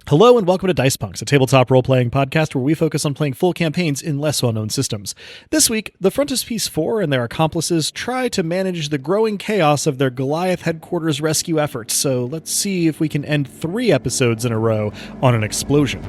Hello and welcome to Dice Punks, a tabletop role-playing podcast where we focus on playing full campaigns in less well-known systems. This week, the Frontispiece Four and their accomplices try to manage the growing chaos of their Goliath headquarters rescue efforts, so let's see if we can end 3 episodes in a row on an explosion.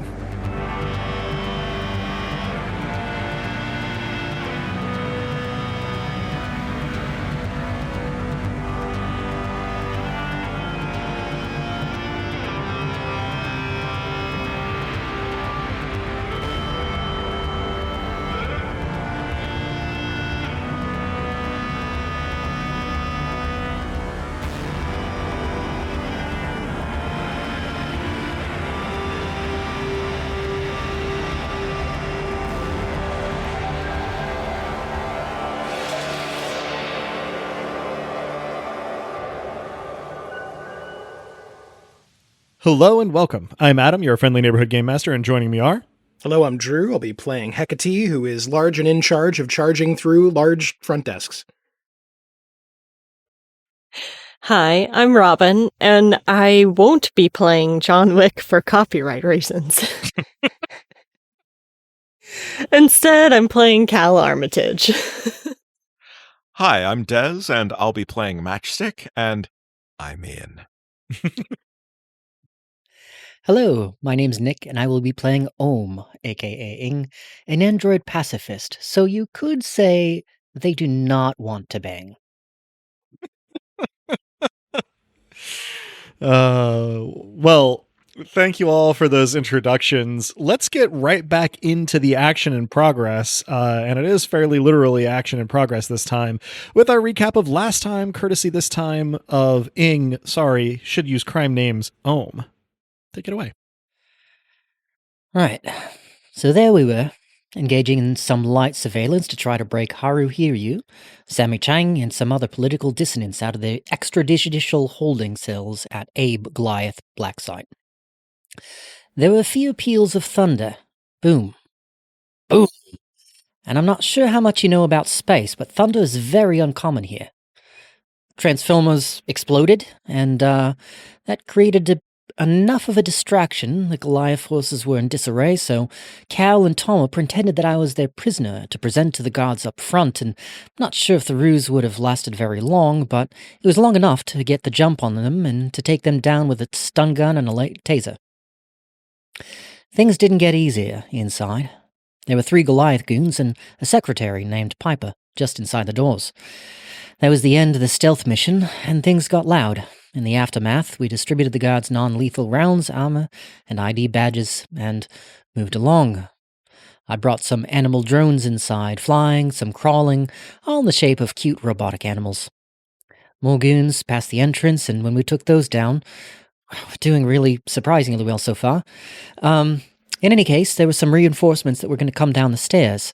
Hello and welcome. I'm Adam, your friendly neighborhood game master, and joining me are... Hello, I'm Drew. I'll be playing Hecate, who is large and in charge of charging through large front desks. Hi, I'm Robin, and I won't be playing John Wick for copyright reasons. Instead, I'm playing Cal Armitage. Hi, I'm Dez, and I'll be playing Matchstick, and I'm in. Hello, my name's Nick, and I will be playing Ohm, aka Ing, an android pacifist, so you could say they do not want to bang. Well, thank you all for those introductions. Let's get right back into the action in progress, and it is fairly literally action in progress this time, with our recap of last time, courtesy this time of Ing, sorry, should use crime names, Ohm. Take it away. Right, so there we were, engaging in some light surveillance to try to break Haru Hiryu, Sammy Chang, and some other political dissidents out of the extrajudicial holding cells at Abe Goliath Black Site. There were a few peals of thunder. Boom. Boom. And I'm not sure how much you know about space, but thunder is very uncommon here. Transformers exploded, and that created enough of a distraction. The Goliath forces were in disarray, so Cal and Toma pretended that I was their prisoner to present to the guards up front, and I'm not sure if the ruse would have lasted very long, but it was long enough to get the jump on them and to take them down with a stun gun and a light taser. Things didn't get easier inside. There were 3 Goliath goons and a secretary named Piper just inside the doors. That was the end of the stealth mission, and things got loud. In the aftermath, we distributed the guards' non-lethal rounds, armor, and ID badges, and moved along. I brought some animal drones inside, flying, some crawling, all in the shape of cute robotic animals. More goons passed the entrance, and when we took those down, we're doing really surprisingly well so far. In any case, there were some reinforcements that were going to come down the stairs.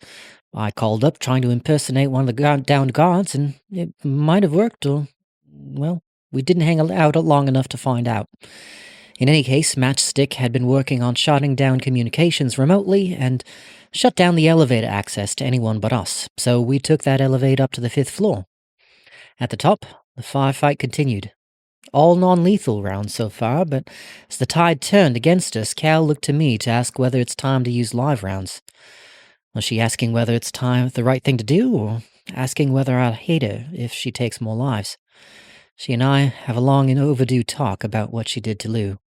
I called up trying to impersonate one of the downed guards, and it might have worked, or, well, we didn't hang out long enough to find out. In any case, Matchstick had been working on shutting down communications remotely and shut down the elevator access to anyone but us, so we took that elevator up to the 5th floor. At the top, the firefight continued. All non-lethal rounds so far, but as the tide turned against us, Cal looked to me to ask whether it's time to use live rounds. Was she asking whether it's the right thing to do, or asking whether I'd hate her if she takes more lives? She and I have a long and overdue talk about what she did to Lou,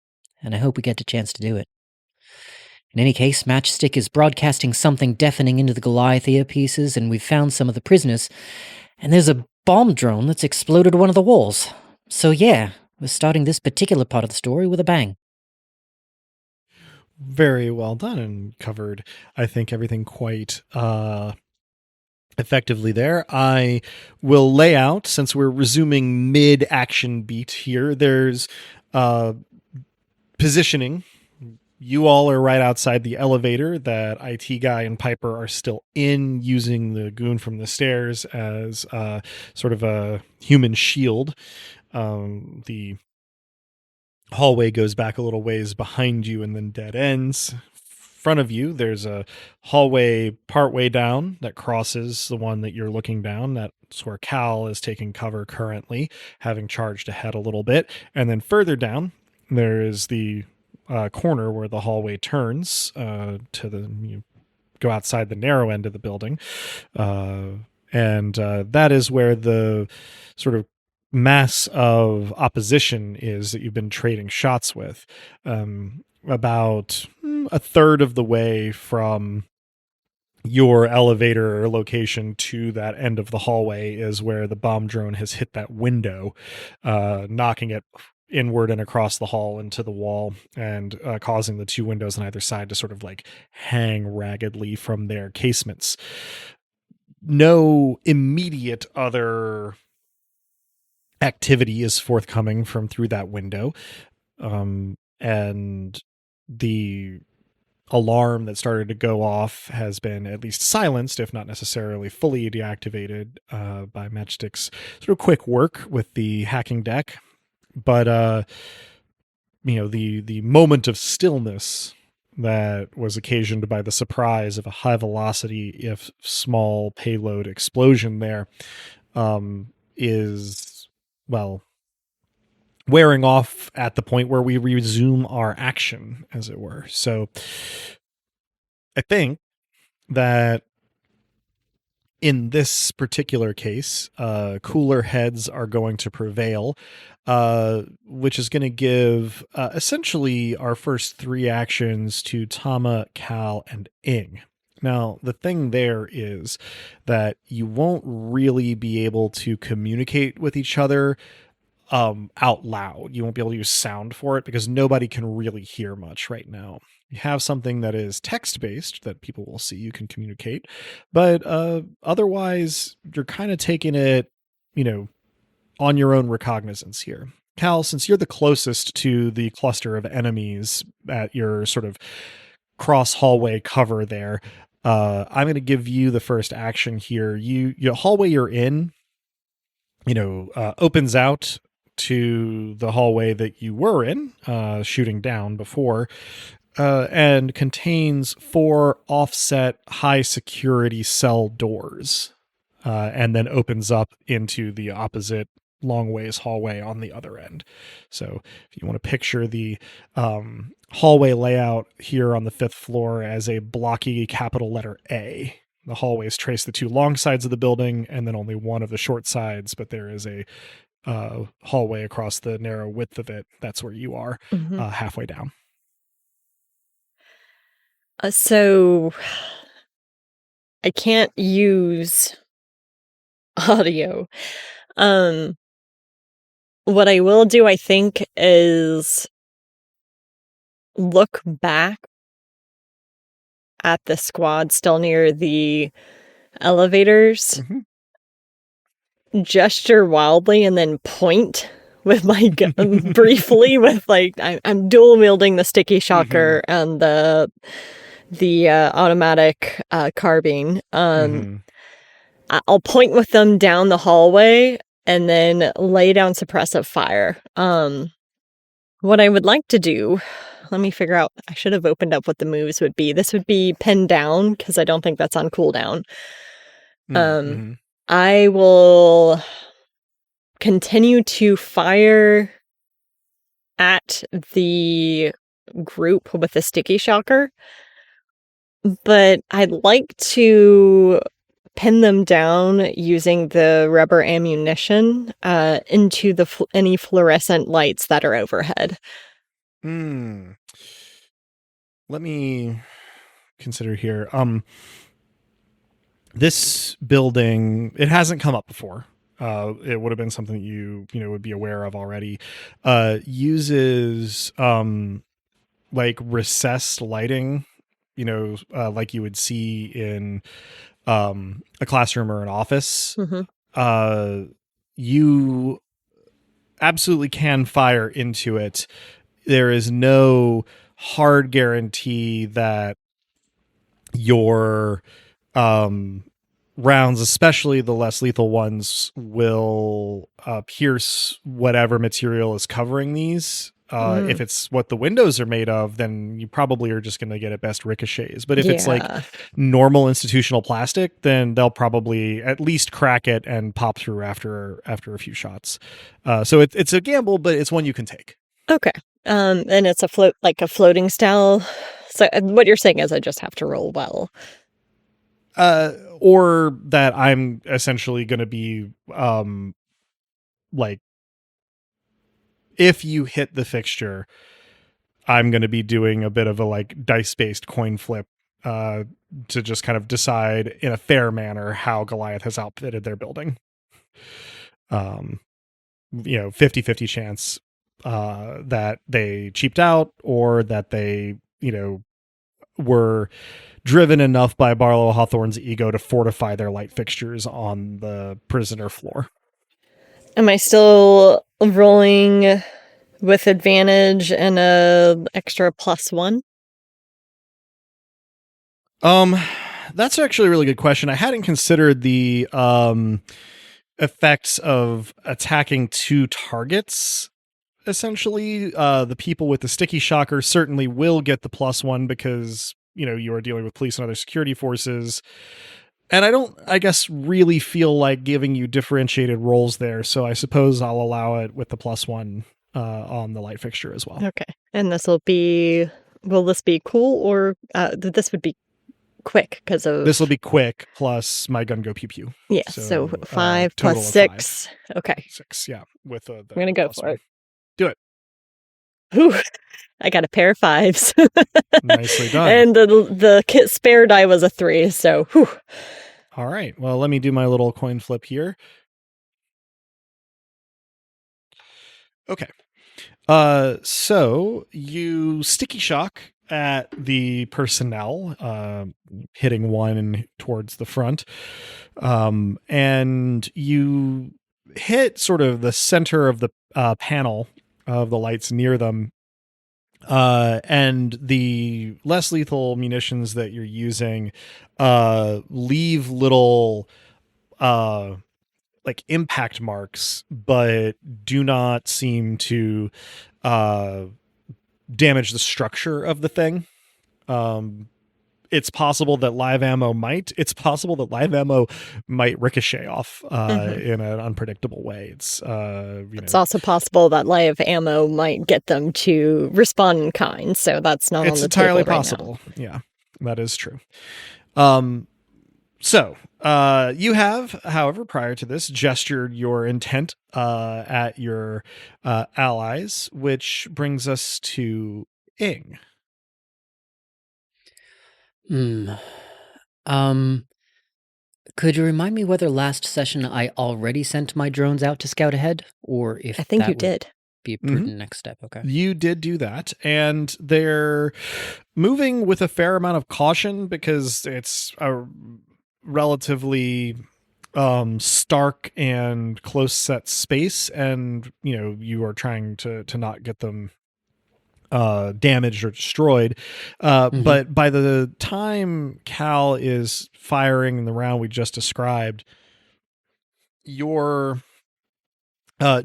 and I hope we get a chance to do it. In any case, Matchstick is broadcasting something deafening into the Goliath earpieces, and we've found some of the prisoners, and there's a bomb drone that's exploded one of the walls. So yeah, we're starting this particular part of the story with a bang. Very well done, and covered, I think, everything quite effectively there. I will lay out, since we're resuming mid-action beat here, there's positioning. You all are right outside the elevator that IT guy and Piper are still in, using the goon from the stairs as sort of a human shield. The hallway goes back a little ways behind you and then dead ends. Front of you, there's a hallway partway down that crosses the one that you're looking down. That's where Cal is taking cover currently, having charged ahead a little bit. And then further down, there is the corner where the hallway turns to the you go outside the narrow end of the building, and that is where the sort of mass of opposition is that you've been trading shots with. About a third of the way from your elevator location to that end of the hallway is where the bomb drone has hit that window, knocking it inward and across the hall into the wall, and causing the two windows on either side to sort of like hang raggedly from their casements. No immediate other activity is forthcoming from through that window, and the alarm that started to go off has been at least silenced, if not necessarily fully deactivated, by Matchstick's sort of quick work with the hacking deck. But the moment of stillness that was occasioned by the surprise of a high velocity, if small, payload explosion there, is, well, wearing off at the point where we resume our action, as it were. So I think that in this particular case, cooler heads are going to prevail, which is going to give essentially our first three actions to Tama, Cal, and Ing. Now, the thing there is that you won't really be able to communicate with each other out loud. You won't be able to use sound for it because nobody can really hear much right now. You have something that is text-based that people will see, you can communicate, but otherwise you're kind of taking it, on your own recognizance here. Cal, since you're the closest to the cluster of enemies at your sort of cross hallway cover there, I'm going to give you the first action here. Your hallway you're in, opens out to the hallway that you were in, shooting down before, and contains 4 offset high security cell doors, and then opens up into the opposite long ways hallway on the other end. So if you want to picture the hallway layout here on the 5th floor as a blocky capital letter A, the hallways trace the 2 long sides of the building and then only one of the short sides, but there is a hallway across the narrow width of it. That's where you are, halfway down. So I can't use audio. What I will do, I think, is look back at the squad still near the elevators, gesture wildly, and then point with my gun briefly with I'm dual wielding the sticky shocker and the automatic carbine. I'll point with them down the hallway and then lay down suppressive fire. What I would like to do, let me figure out, I should have opened up what the moves would be. This would be pinned down because I don't think that's on cooldown. I will continue to fire at the group with the sticky shocker, but I'd like to pin them down using the rubber ammunition into the any fluorescent lights that are overhead. Let me consider here. This building, it hasn't come up before. It would have been something that you would be aware of already. Uses like recessed lighting, like you would see in a classroom or an office. You absolutely can fire into it. There is no hard guarantee that your rounds, especially the less lethal ones, will pierce whatever material is covering these. If it's what the windows are made of, then you probably are just going to get at best ricochets. But if it's like normal institutional plastic, then they'll probably at least crack it and pop through after a few shots. So it's a gamble, but it's one you can take. Okay. And it's a floating style. So what you're saying is I just have to roll well. Or that I'm essentially going to be like, if you hit the fixture, I'm going to be doing a bit of a like dice-based coin flip to just kind of decide in a fair manner how Goliath has outfitted their building. 50-50 chance that they cheaped out, or that they, were driven enough by Barlow Hawthorne's ego to fortify their light fixtures on the prisoner floor. Am I still rolling with advantage and a extra +1? That's actually a really good question. I hadn't considered the effects of attacking two targets. Essentially, the people with the sticky shocker certainly will get the +1 because, you are dealing with police and other security forces. And I guess, really feel like giving you differentiated roles there. So I suppose I'll allow it with the +1 on the light fixture as well. Okay. And will this be cool, or this would be quick because of... This will be quick, plus my gun go pew pew. Yeah, so 5 total plus of 6. 5. Okay. 6, yeah. With I'm going to go for it. Do it. Whew, I got a pair of 5s. Nicely done. And the kit spare die was a 3, so whew. All right. Well, let me do my little coin flip here. Okay. So you sticky shock at the personnel, hitting one towards the front. And you hit sort of the center of the panel of the lights near them. And the less lethal munitions that you're using leave little like impact marks, but do not seem to damage the structure of the thing. It's possible that live ammo might. It's possible that live ammo might ricochet off in an unpredictable way. It's It's also possible that live ammo might get them to respond in kind. So that's not on the table. It's entirely possible. Right now. Yeah, that is true. So you have, however, prior to this, gestured your intent at your allies, which brings us to Ing. Could you remind me whether last session I already sent my drones out to scout ahead, or if I think that you did. Be a prudent next step? Okay. You did do that, and they're moving with a fair amount of caution because it's a relatively stark and close set space, and you are trying to not get them damaged or destroyed. But by the time Cal is firing the round we just described, your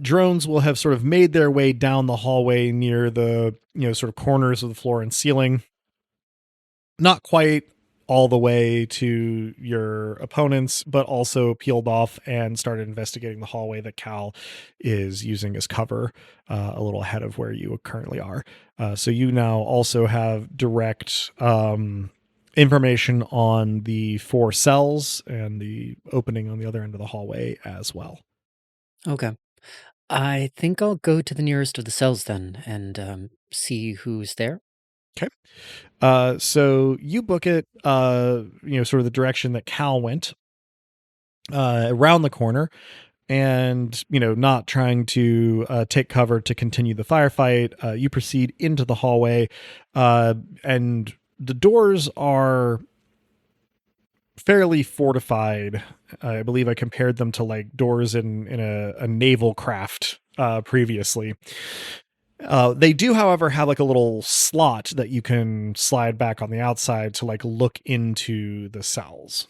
drones will have sort of made their way down the hallway near the sort of corners of the floor and ceiling. Not quite all the way to your opponents, but also peeled off and started investigating the hallway that Cal is using as cover a little ahead of where you currently are. So you now also have direct information on the 4 cells and the opening on the other end of the hallway as well. Okay. I think I'll go to the nearest of the cells then and see who's there. Okay. So you book it, sort of the direction that Cal went, around the corner, and, not trying to take cover to continue the firefight. You proceed into the hallway, and the doors are fairly fortified. I believe I compared them to like doors in a naval craft previously. They do, however, have like a little slot that you can slide back on the outside to like look into the cells.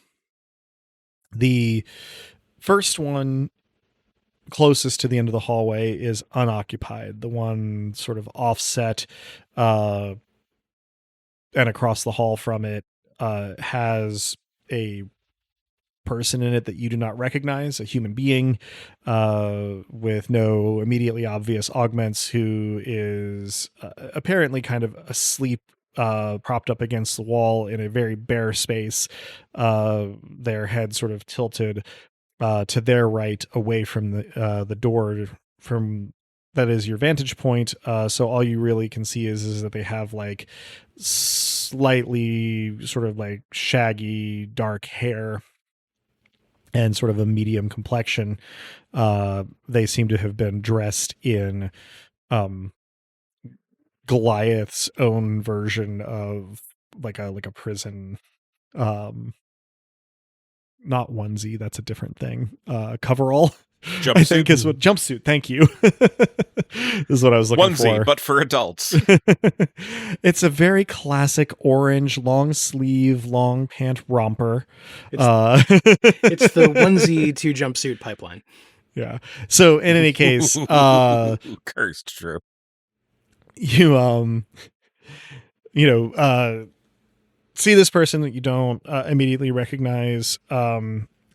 The first one closest to the end of the hallway is unoccupied. The one sort of offset and across the hall from it has a person in it that you do not recognize, a human being with no immediately obvious augments, who is apparently kind of asleep, propped up against the wall in a very bare space, their head sort of tilted to their right, away from the door from that is your vantage point. So all you really can see is that they have like slightly sort of like shaggy dark hair and sort of a medium complexion. They seem to have been dressed in Goliath's own version of like a prison, not onesie, that's a different thing, coverall. Jumpsuit. I think is what jumpsuit. Thank you. Is what I was looking Onesie, for. but for adults. It's a very classic orange long sleeve, long pant romper. It's the onesie to jumpsuit pipeline. Yeah. So in any case, Cursed true. You see this person that you don't immediately recognize.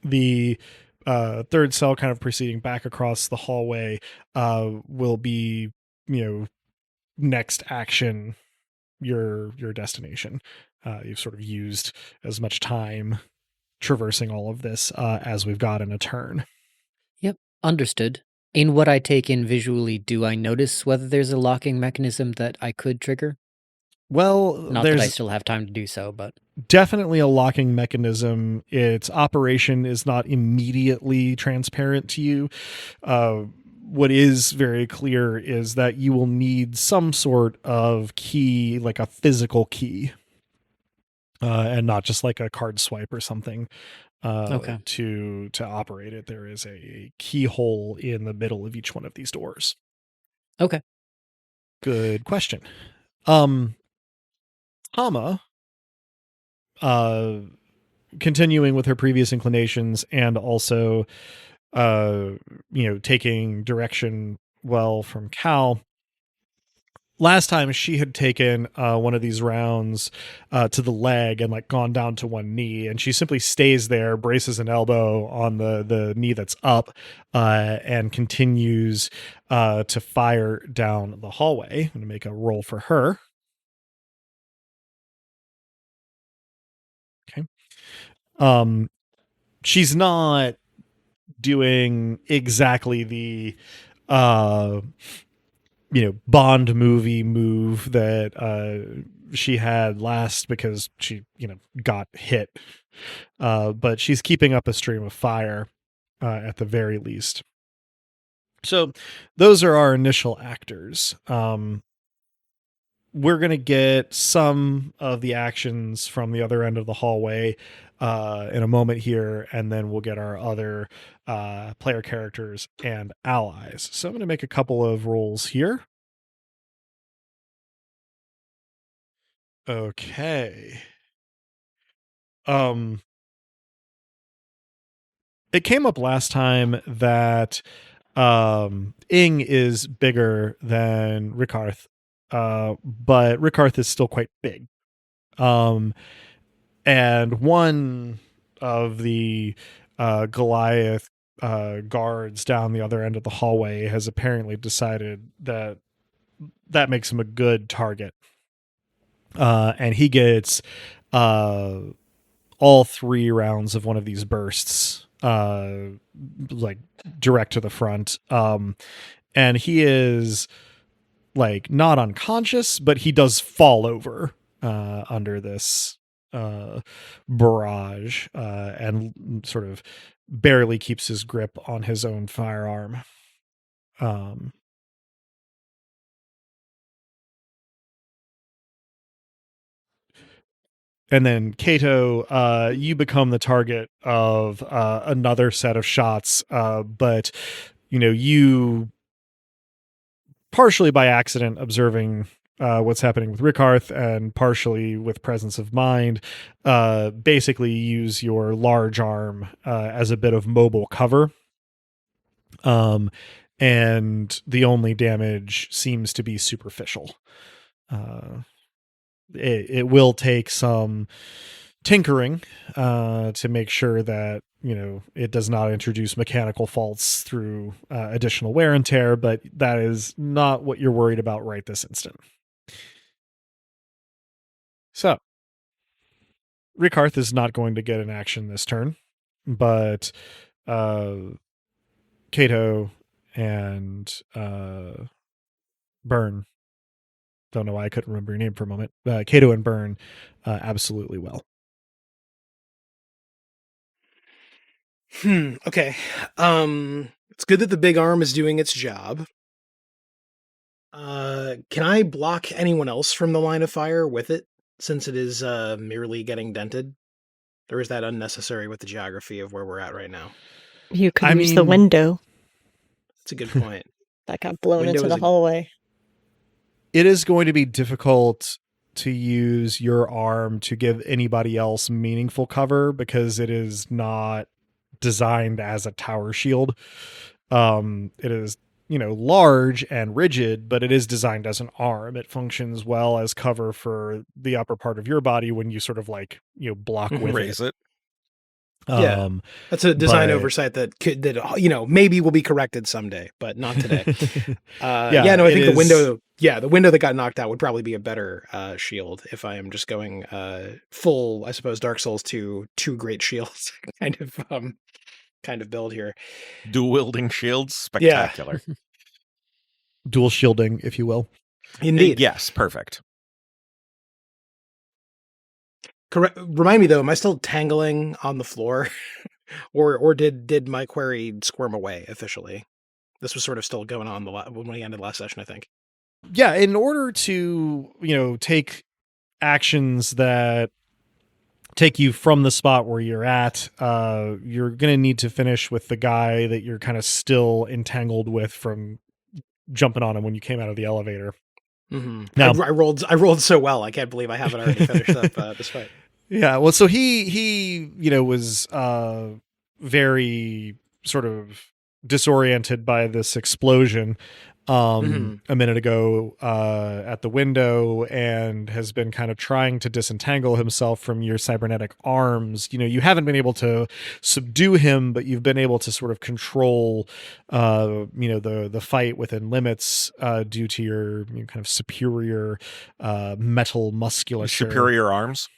The third cell kind of proceeding back across the hallway will be, next action, your destination. You've sort of used as much time traversing all of this as we've got in a turn. Yep, understood. In what I take in visually, do I notice whether there's a locking mechanism that I could trigger? Well, Not there's that I still have time to do so, but definitely a locking mechanism. Its operation is not immediately transparent to you. What is very clear is that you will need some sort of key, like a physical key, and not just like a card swipe or something. Okay. To operate it, there is a keyhole in the middle of each one of these doors. Okay. Good question. Tama, continuing with her previous inclinations and also, taking direction well from Cal. Last time she had taken one of these rounds to the leg and like gone down to one knee, and she simply stays there, braces an elbow on the knee that's up, and continues to fire down the hallway. I'm going to make a roll for her. Okay. She's not doing exactly the Bond movie move that she had last, because she got hit, but she's keeping up a stream of fire at the very least. So those are our initial actors. We're going to get some of the actions from the other end of the hallway in a moment here, and then we'll get our other player characters and allies. So I'm going to make a couple of rolls here. Okay. It came up last time that Ing is bigger than Rickarth, but Rickarth is still quite big. And one of the Goliath guards down the other end of the hallway has apparently decided that makes him a good target. And he gets all 3 rounds of one of these bursts, like direct to the front. And he is like not unconscious, but he does fall over under this barrage, and sort of barely keeps his grip on his own firearm. And then Kato, you become the target of another set of shots, but you partially by accident observing what's happening with Rickarth, and partially with presence of mind, basically use your large arm as a bit of mobile cover. And the only damage seems to be superficial. It will take some tinkering to make sure that it does not introduce mechanical faults through additional wear and tear, but that is not what you're worried about right this instant. So Rikarth is not going to get an action this turn, but Kato and Burn, don't know why I couldn't remember your name for a moment. Kato and Burn absolutely will. Okay. It's good that the big arm is doing its job. Can I block anyone else from the line of fire with it, since it is merely getting dented? Or is that unnecessary with the geography of where we're at right now? You could use the window. That's a good point. That got blown into the hallway. It is going to be difficult to use your arm to give anybody else meaningful cover because it is not designed as a tower shield. It is, large and rigid, but it is designed as an arm. It functions well as cover for the upper part of your body when you sort of block with raise it. Yeah, that's a design oversight that maybe will be corrected someday, but not today. I think the window that got knocked out would probably be a better shield if I am just going full, I suppose, Dark Souls 2 great shields kind of build here. Dual wielding shields, spectacular. Yeah. Dual shielding, if you will. Indeed. Yes, perfect. Correct. Remind me though, am I still tangling on the floor, or did my query squirm away officially? This was sort of still going on when we ended last session, I think. Yeah, in order to take actions that take you from the spot where you're at, you're going to need to finish with the guy that you're kind of still entangled with from jumping on him when you came out of the elevator. Mm-hmm. Now, I rolled so well. I can't believe I haven't already finished up this fight. Yeah, well, so he was very sort of disoriented by this explosion a minute ago at the window, and has been kind of trying to disentangle himself from your cybernetic arms. You haven't been able to subdue him, but you've been able to sort of control the fight within limits due to your kind of superior metal musculature. Superior arms.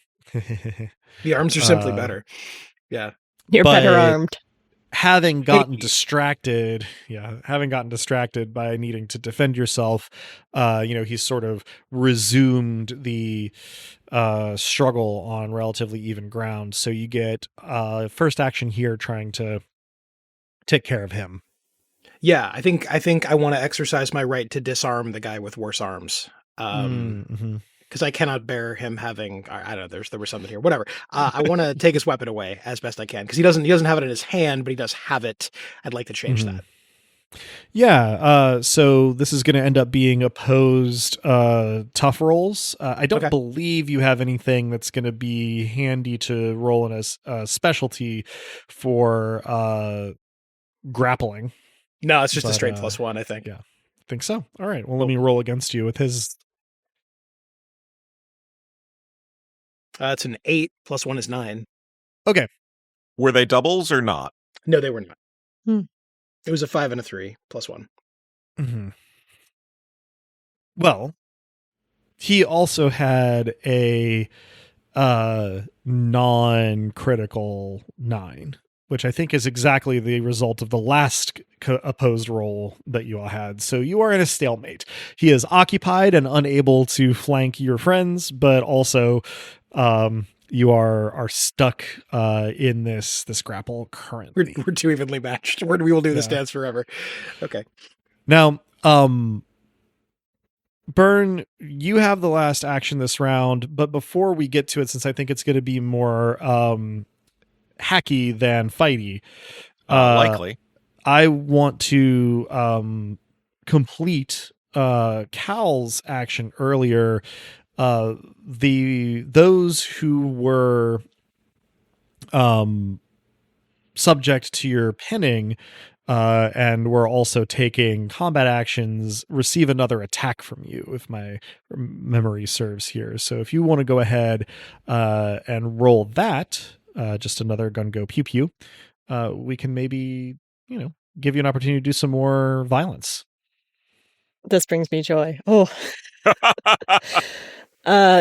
The arms are simply better. Yeah. You're better armed. Having gotten distracted by needing to defend yourself, he's sort of resumed the struggle on relatively even ground. So you get first action here trying to take care of him. Yeah, I think I want to exercise my right to disarm the guy with worse arms. Because I cannot bear him having, I don't know, there was something here, whatever. I want to take his weapon away as best I can, because he doesn't have it in his hand, but he does have it. I'd like to change that. Yeah, so this is going to end up being opposed tough rolls. I don't believe you have anything that's going to be handy to roll in a specialty for grappling. No, it's just a straight +1, I think. Yeah, I think so. All right, well, let me roll against you with his... It's an 8 +1 is 9. Okay. Were they doubles or not? No, they were not. It was a 5 and a 3 +1. Mm-hmm. Well, he also had a non-critical 9, which I think is exactly the result of the last opposed roll that you all had. So you are in a stalemate. He is occupied and unable to flank your friends, but also you are stuck in this grapple currently. We're too evenly matched. We will do this dance forever. Okay. Now, Burn, you have the last action this round, but before we get to it, since I think it's going to be more hacky than fighty, likely, I want to complete Cal's action earlier. Those who were subject to your pinning and we're also taking combat actions, receive another attack from you, if my memory serves here. So if you want to go ahead and roll that, just another gun go pew pew, we can maybe, give you an opportunity to do some more violence. This brings me joy. Oh.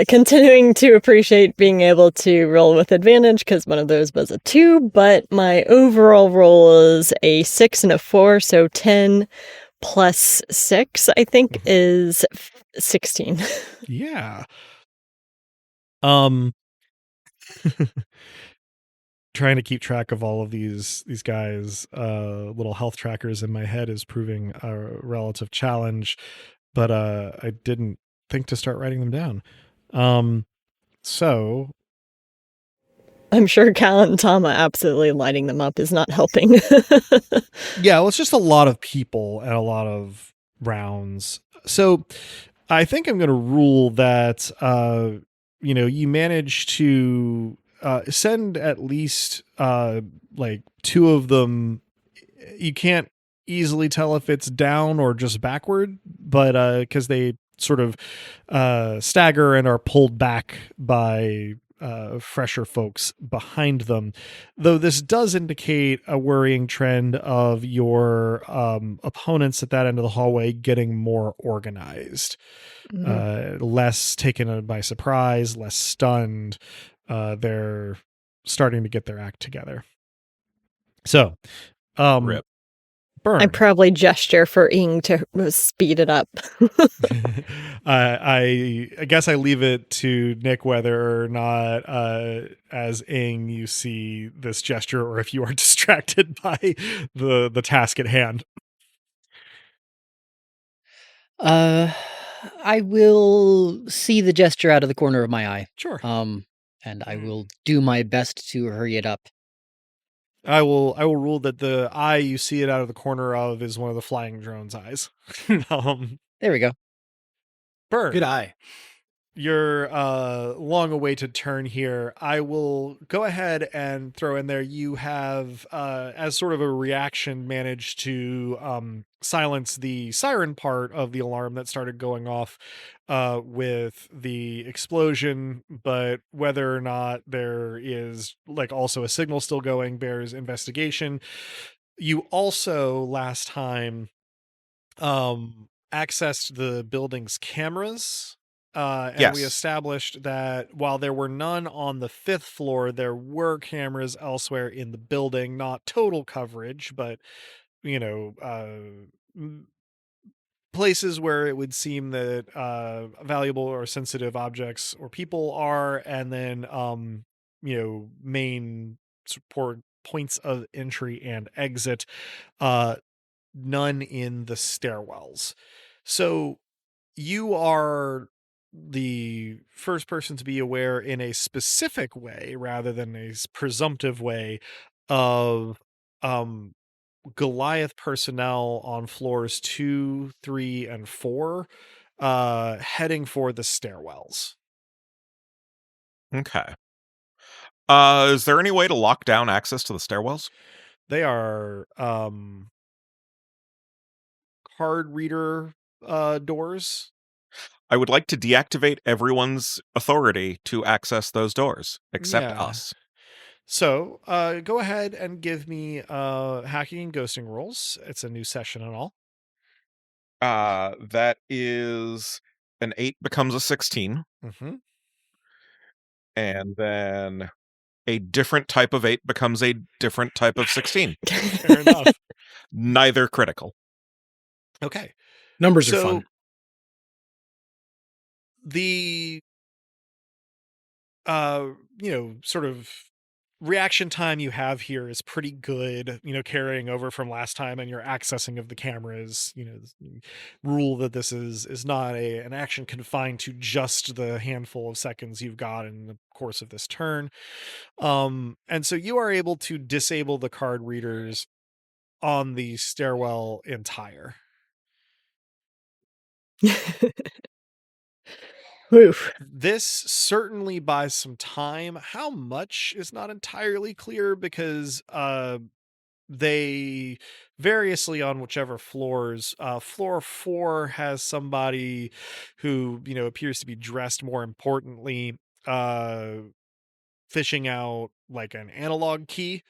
Continuing to appreciate being able to roll with advantage because one of those was a 2, but my overall roll is a 6 and a 4, so 10 plus 6, I think, is 16. Yeah. Trying to keep track of all of these guys' little health trackers in my head is proving a relative challenge, but I didn't think to start writing them down. So I'm sure Cal and Tama absolutely lighting them up is not helping. Yeah, well, it's just a lot of people and a lot of rounds. So I think I'm going to rule that, you manage to send at least like 2 of them. You can't easily tell if it's down or just backward, but because they sort of stagger and are pulled back by fresher folks behind them, though this does indicate a worrying trend of your opponents at that end of the hallway getting more organized, less taken by surprise, less stunned. They're starting to get their act together. So Rip. Burn. I probably gesture for Ing to speed it up. I guess I leave it to Nick whether or not, as Ing, you see this gesture, or if you are distracted by the task at hand. I will see the gesture out of the corner of my eye. Sure. And I will do my best to hurry it up. I will rule that the eye you see it out of the corner of is one of the flying drone's eyes. There we go. Burn. Good eye. Your long awaited turn here. I will go ahead and throw in there. You have, as sort of a reaction, managed to silence the siren part of the alarm that started going off with the explosion, but whether or not there is like also a signal still going bears investigation. You also last time accessed the building's cameras. And Yes. we established that while there were none on the 5th floor, there were cameras elsewhere in the building, not total coverage, but, places where it would seem that valuable or sensitive objects or people are, and then, main support points of entry and exit, none in the stairwells. So you are the first person to be aware in a specific way rather than a presumptive way of Goliath personnel on floors 2, 3, and 4 heading for the stairwells. Okay. Is there any way to lock down access to the stairwells? They are card reader doors. I would like to deactivate everyone's authority to access those doors, except us. So go ahead and give me hacking and ghosting rolls. It's a new session and all. That is an 8 becomes a 16. Mm-hmm. And then a different type of 8 becomes a different type of 16. Fair enough. Neither critical. Okay. Numbers are fun. The sort of reaction time you have here is pretty good, carrying over from last time, and your accessing of the cameras, rule that this is not an action confined to just the handful of seconds you've got in the course of this turn. And so you are able to disable the card readers on the stairwell entire. Oof. This certainly buys some time. How much is not entirely clear, because they variously on whichever floors. Floor 4 has somebody who, appears to be dressed more importantly, fishing out like an analog key.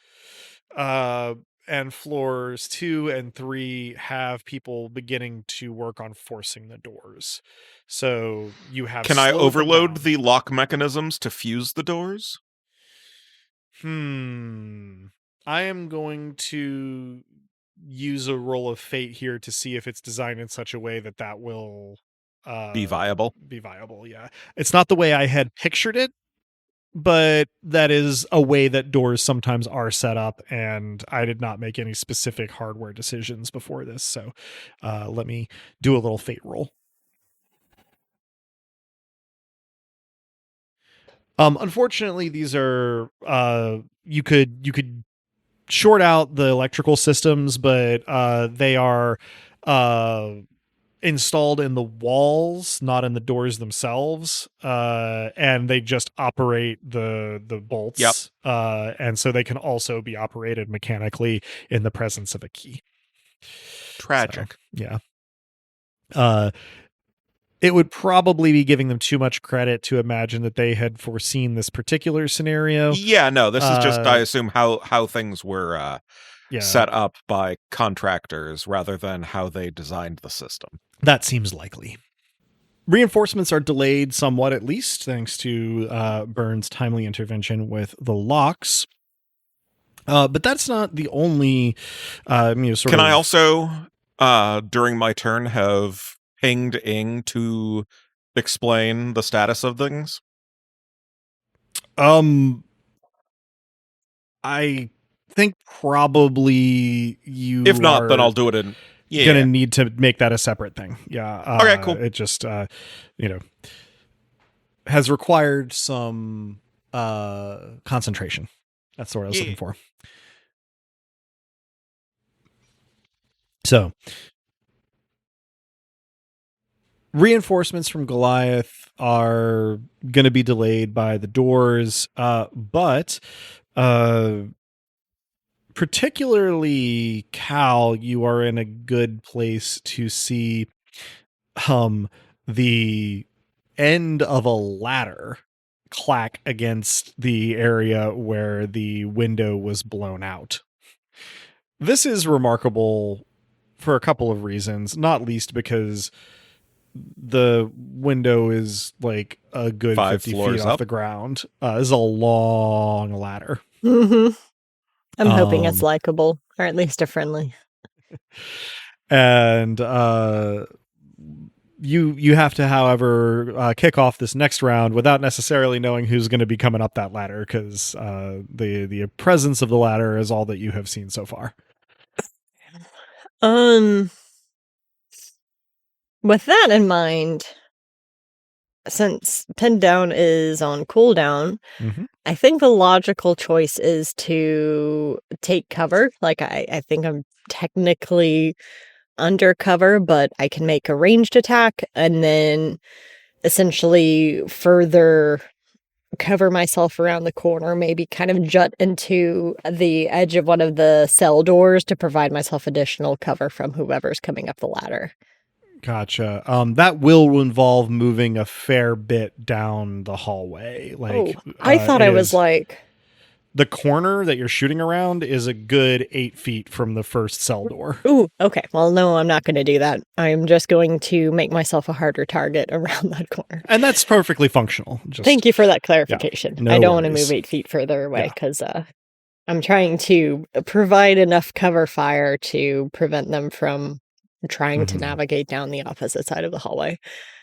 And floors 2 and 3 have people beginning to work on forcing the doors. So you have. Can I overload the lock mechanisms to fuse the doors? I am going to use a roll of fate here to see if it's designed in such a way that will be viable. Yeah. It's not the way I had pictured it, but that is a way that doors sometimes are set up, and I did not make any specific hardware decisions before this. So let me do a little fate roll. Unfortunately, these are you could short out the electrical systems, but they are installed in the walls, not in the doors themselves, and they just operate the bolts. Yep. And so they can also be operated mechanically in the presence of a key. Tragic. So, yeah. It would probably be giving them too much credit to imagine that they had foreseen this particular scenario. Yeah, no, this is just, I assume, how things were set up by contractors rather than how they designed the system. That seems likely. Reinforcements are delayed somewhat, at least, thanks to Burns' timely intervention with the locks. But that's not the only Can I also, during my turn, have pinged Ing to explain the status of things? I think probably you. If not, then I'll do it in. Yeah. Gonna need to make that a separate thing. Yeah. Okay, cool. It just has required some concentration. That's what I was looking for. So, reinforcements from Goliath are going to be delayed by the doors, but particularly Cal, you are in a good place to see the end of a ladder clack against the area where the window was blown out. This is remarkable for a couple of reasons, not least because the window is like a good 5 50 floors feet off up the ground. This is a long ladder. Mm-hmm. I'm hoping it's likable, or at least a friendly. And you have to, however, kick off this next round without necessarily knowing who's going to be coming up that ladder, because the presence of the ladder is all that you have seen so far. With that in mind, since Pin Down is on cooldown, I think the logical choice is to take cover. Like, I think I'm technically undercover, but I can make a ranged attack and then essentially further cover myself around the corner, maybe kind of jut into the edge of one of the cell doors to provide myself additional cover from whoever's coming up the ladder. Gotcha. That will involve moving a fair bit down the hallway. Like, I thought I was like... The corner that you're shooting around is a good 8 feet from the first cell door. Ooh, okay. Well, no, I'm not going to do that. I'm just going to make myself a harder target around that corner. And that's perfectly functional. Thank you for that clarification. No I don't worries. want to move 8 feet further away because I'm trying to provide enough cover fire to prevent them from trying to navigate down the opposite side of the hallway.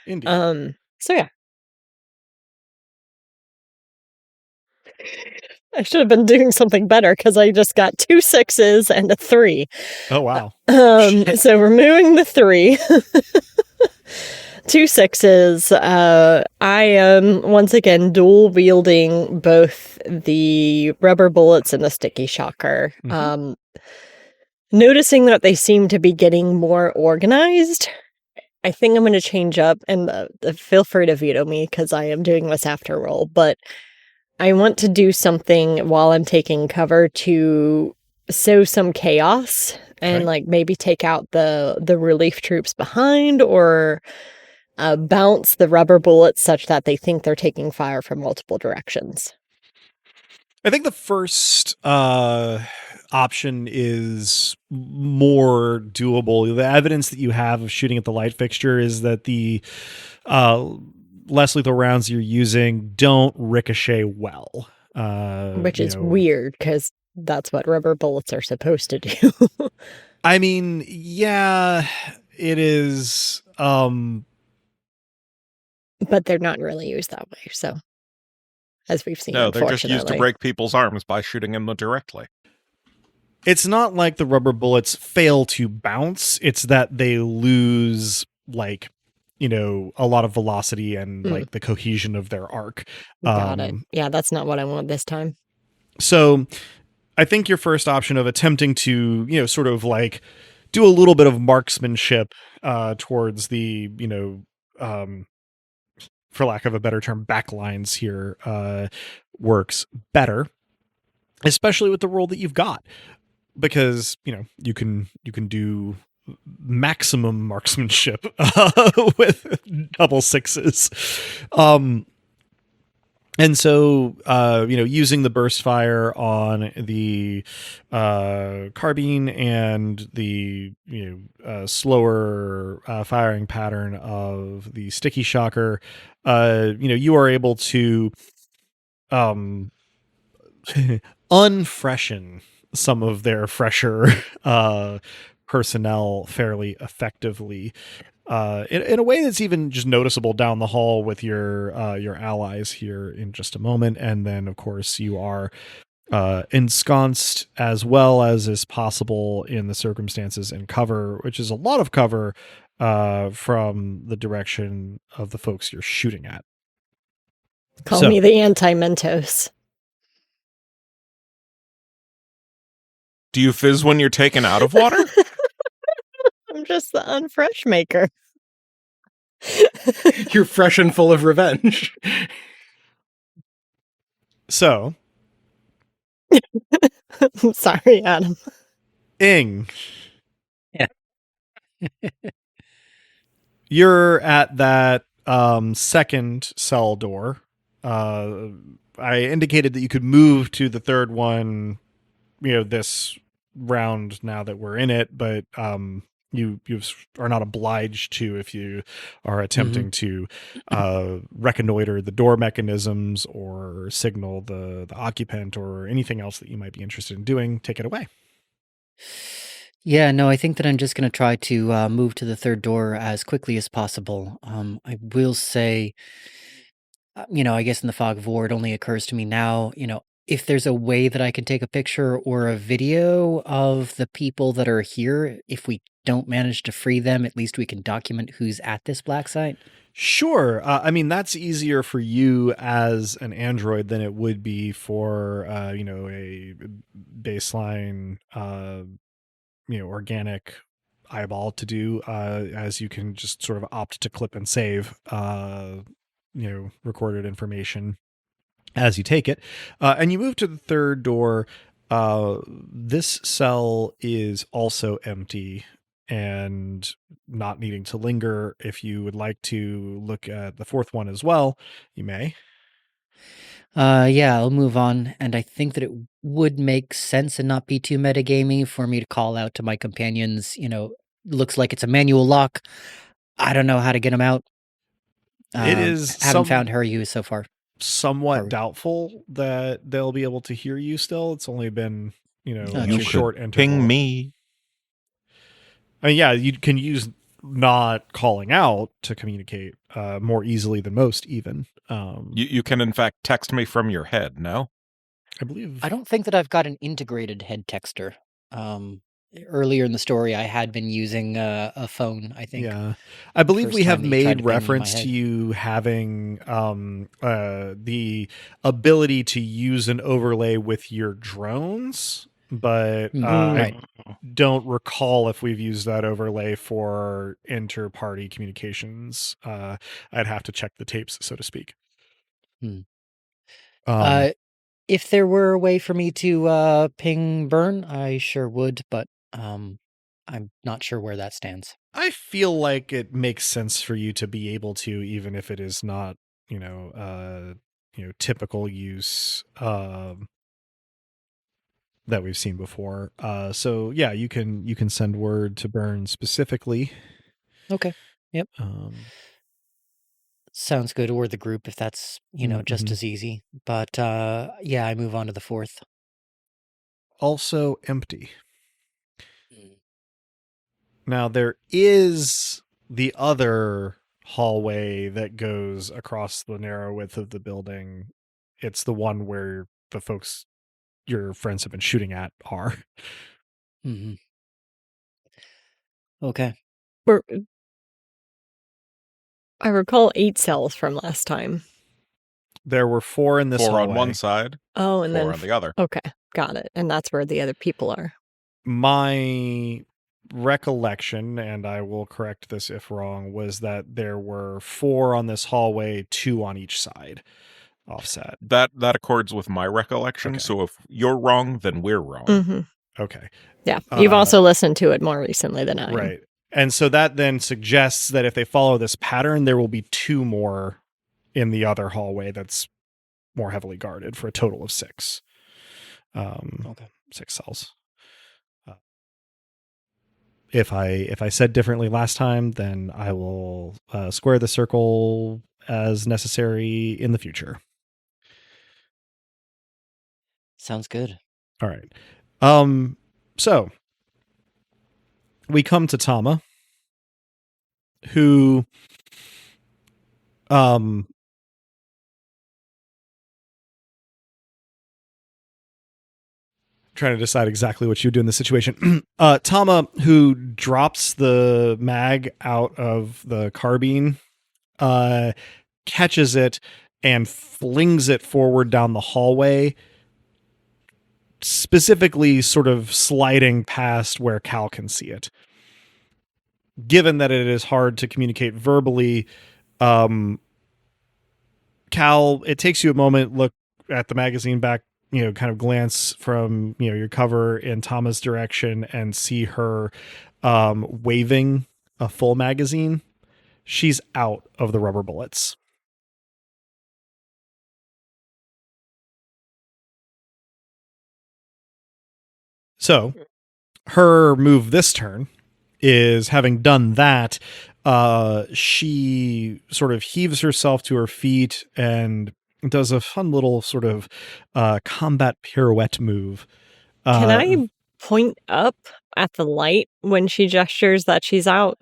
Indeed. So yeah. I should have been doing something better because I just got 2 6s and a 3. Oh, wow. So removing the 3, 2 6s, I am once again dual wielding both the rubber bullets and the sticky shocker. Noticing that they seem to be getting more organized, I think I'm going to change up, and feel free to veto me because I am doing this after roll, but I want to do something while I'm taking cover to sow some chaos and like maybe take out the relief troops behind, or bounce the rubber bullets such that they think they're taking fire from multiple directions. I think the first option is more doable. The evidence that you have of shooting at the light fixture is that the less lethal rounds you're using don't ricochet well. Which is weird, because that's what rubber bullets are supposed to do. I mean, yeah, it is. But they're not really used that way, so as we've seen. No, they're just used to break people's arms by shooting them directly. It's not like the rubber bullets fail to bounce. It's that they lose, like, a lot of velocity and like the cohesion of their arc. Got it. Yeah, that's not what I want this time. So I think your first option of attempting to, sort of like do a little bit of marksmanship towards the, for lack of a better term, backlines here works better, especially with the role that you've got, because you can do maximum marksmanship with double sixes. And so, using the burst fire on the carbine and the slower firing pattern of the sticky shocker, you are able to unfreshen some of their fresher personnel fairly effectively. In a way that's even just noticeable down the hall with your allies here in just a moment. And then, of course, you are ensconced as well as is possible in the circumstances in cover, which is a lot of cover from the direction of the folks you're shooting at. Call me the anti-Mentos. Do you fizz when you're taken out of water? I'm just the unfresh maker. You're fresh and full of revenge. So. I'm sorry, Adam. Ing. Yeah. You're at that second cell door. I indicated that you could move to the third one, this round now that we're in it, but you are not obliged to if you are attempting to reconnoiter the door mechanisms or signal the occupant or anything else that you might be interested in doing. Take it away. Yeah, no, I think that I'm just going to try to move to the third door as quickly as possible. I will say, I guess in the fog of war, it only occurs to me now, if there's a way that I can take a picture or a video of the people that are here, if we don't manage to free them, at least we can document who's at this black site. Sure. I mean, that's easier for you as an android than it would be for, a baseline, organic eyeball to do, as you can just sort of opt to clip and save, recorded information as you take it. And you move to the third door. This cell is also empty and not needing to linger. If you would like to look at the fourth one as well, you may. Yeah, I'll move on. And I think that it would make sense and not be too metagamey for me to call out to my companions, looks like it's a manual lock. I don't know how to get them out. It is. Haven't found her use so far. Somewhat doubtful that they'll be able to hear you still. It's only been, a short interval. Ping me. I mean, yeah, you can use not calling out to communicate more easily than most, even. You can, in fact, text me from your head, no? I believe. I don't think that I've got an integrated head texter. Earlier in the story, I had been using a phone, I think. Yeah. I believe we have made reference to you having the ability to use an overlay with your drones, but I don't recall if we've used that overlay for inter-party communications. I'd have to check the tapes, so to speak. If there were a way for me to ping Burn, I sure would, but I'm not sure where that stands. I feel like it makes sense for you to be able to, even if it is not, typical use that we've seen before. So yeah, you can send word to Burn specifically. Okay. Yep. Sounds good. Or the group, if that's, just as easy. But yeah, I move on to the 4th. Also empty. Now there is the other hallway that goes across the narrow width of the building. It's the one where the folks your friends have been shooting at are. Mm-hmm. Okay. I recall 8 cells from last time. There were 4 in this 4 hallway. on one side. Oh, and 4 then on the other. Okay, got it. And that's where the other people are. My recollection, and I will correct this if wrong, was that there were 4 on this hallway, 2 on each side, offset. That accords with my recollection. Okay. So if you're wrong, then we're wrong. Mm-hmm. Okay. Yeah, you've also listened to it more recently than I am. Right. And so that then suggests that if they follow this pattern, there will be 2 more in the other hallway that's more heavily guarded for a total of 6. Okay. 6 cells. If I said differently last time, then I will square the circle as necessary in the future. Sounds good. All right. So we come to Tama, who trying to decide exactly what you do in this situation. Tama, who drops the mag out of the carbine, catches it and flings it forward down the hallway, specifically sort of sliding past where Cal can see it. Given that it is hard to communicate verbally, Cal, it takes you a moment, look at the magazine back, kind of glance from, your cover in Tama's direction and see her waving a full magazine. She's out of the rubber bullets. So her move this turn is, having done that, she sort of heaves herself to her feet and does a fun little sort of combat pirouette move. Can I point up at the light when she gestures that she's out?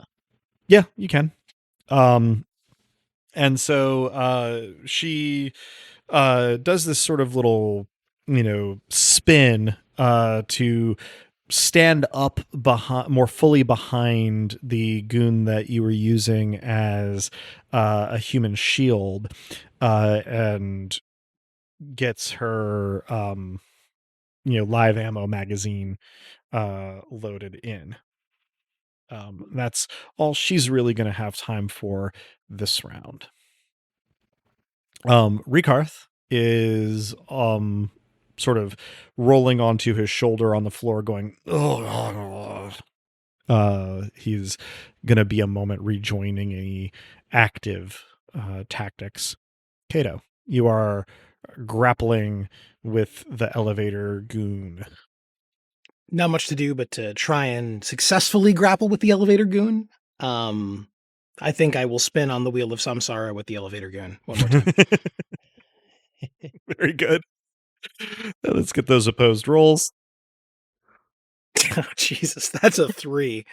Yeah, you can. And so she does this sort of little, spin to stand up more fully behind the goon that you were using as a human shield, and gets her live ammo magazine loaded in. That's all she's really going to have time for this round. Rikarth is sort of rolling onto his shoulder on the floor going, he's gonna be a moment rejoining any active tactics. Kato, you are grappling with the elevator goon. Not much to do but to try and successfully grapple with the elevator goon. I think I will spin on the wheel of samsara with the elevator goon one more time. Very good. Now let's get those opposed rolls. Oh, Jesus, that's a 3.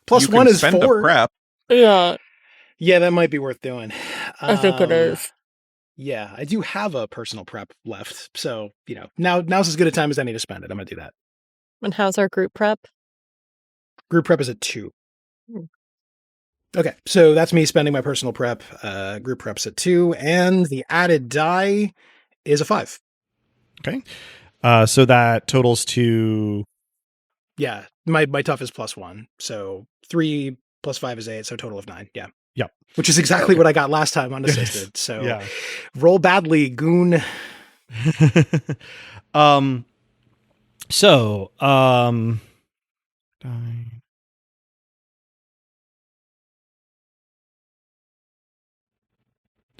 Plus 1 is 4. Prep. Yeah. Yeah, that might be worth doing. I think it is. Yeah, I do have a personal prep left. So, now's as good a time as any to spend it. I'm going to do that. And how's our group prep? Group prep is at 2. Okay, so that's me spending my personal prep. Group prep's at 2, and the added die is a 5. Okay. So that totals to... Yeah, my tough is +1. So 3 plus 5 is 8, so a total of 9. Yeah. Yep. Which is exactly what I got last time unassisted. So yeah. Roll badly, goon. So,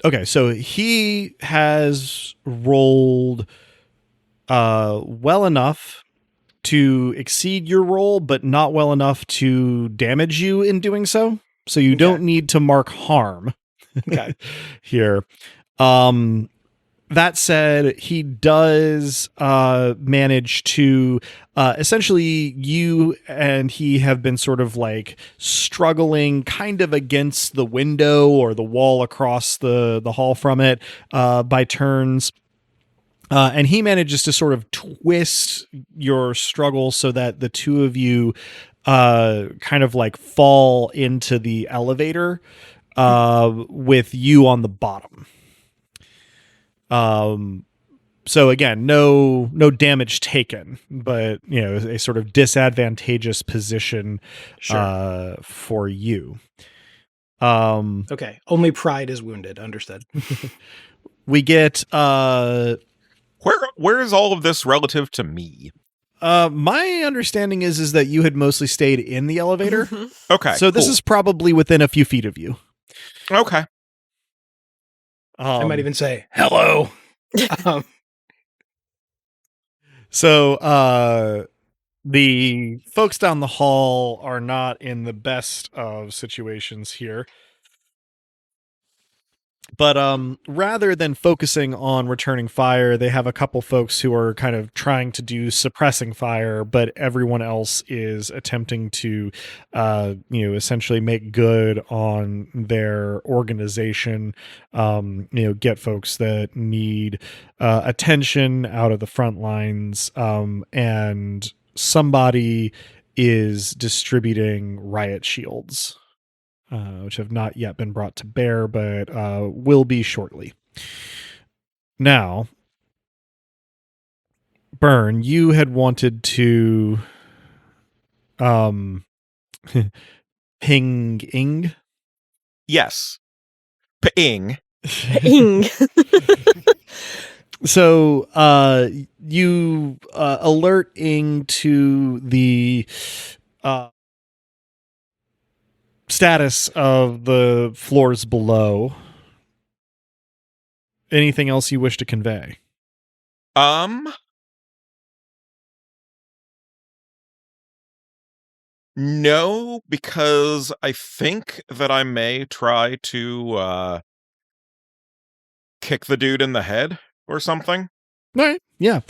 okay, so he has rolled well enough to exceed your roll, but not well enough to damage you in doing so. So you don't need to mark harm here. That said, he does manage to essentially, you and he have been sort of like struggling kind of against the window or the wall across the hall from it by turns. And he manages to sort of twist your struggle so that the two of you kind of like fall into the elevator with you on the bottom. So again, no damage taken, but a sort of disadvantageous position for you. Okay. Only pride is wounded. Understood. We get where is all of this relative to me? My understanding is that you had mostly stayed in the elevator. Okay. So this is probably within a few feet of you. Okay. I might even say hello. So the folks down the hall are not in the best of situations here. But rather than focusing on returning fire, they have a couple folks who are kind of trying to do suppressing fire, but everyone else is attempting to, essentially make good on their organization. Get folks that need attention out of the front lines, and somebody is distributing riot shields. Which have not yet been brought to bear, but will be shortly. Now, Burn, you had wanted to ping-ing? Yes. Ping. Ping. So you alert Ing to the status of the floors below. Anything else you wish to convey? No, because I think that I may try to kick the dude in the head or something. All right. Yeah.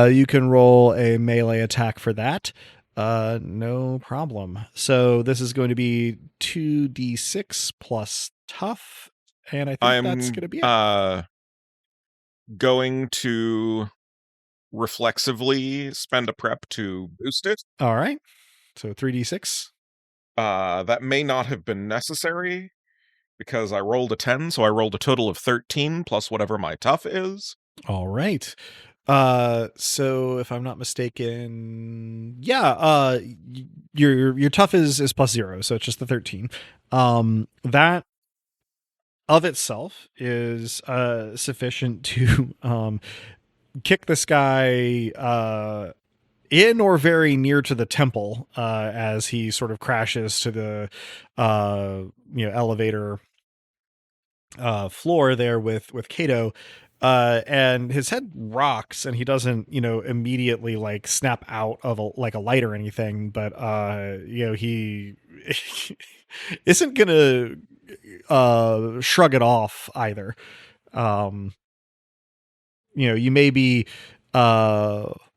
You can roll a melee attack for that. No problem. So this is going to be 2d6 plus tough, and I think that's going to be it. Going to reflexively spend a prep to boost it. All right. So 3d6. That may not have been necessary because I rolled a 10, so I rolled a total of 13 plus whatever my tough is. All right. So if I'm not mistaken, your tough is plus 0, so it's just the 13. That of itself is sufficient to kick this guy in or very near to the temple as he sort of crashes to the elevator floor there with Kato. And his head rocks, and he doesn't, immediately like snap out of a light or anything, but he isn't gonna shrug it off either. You may be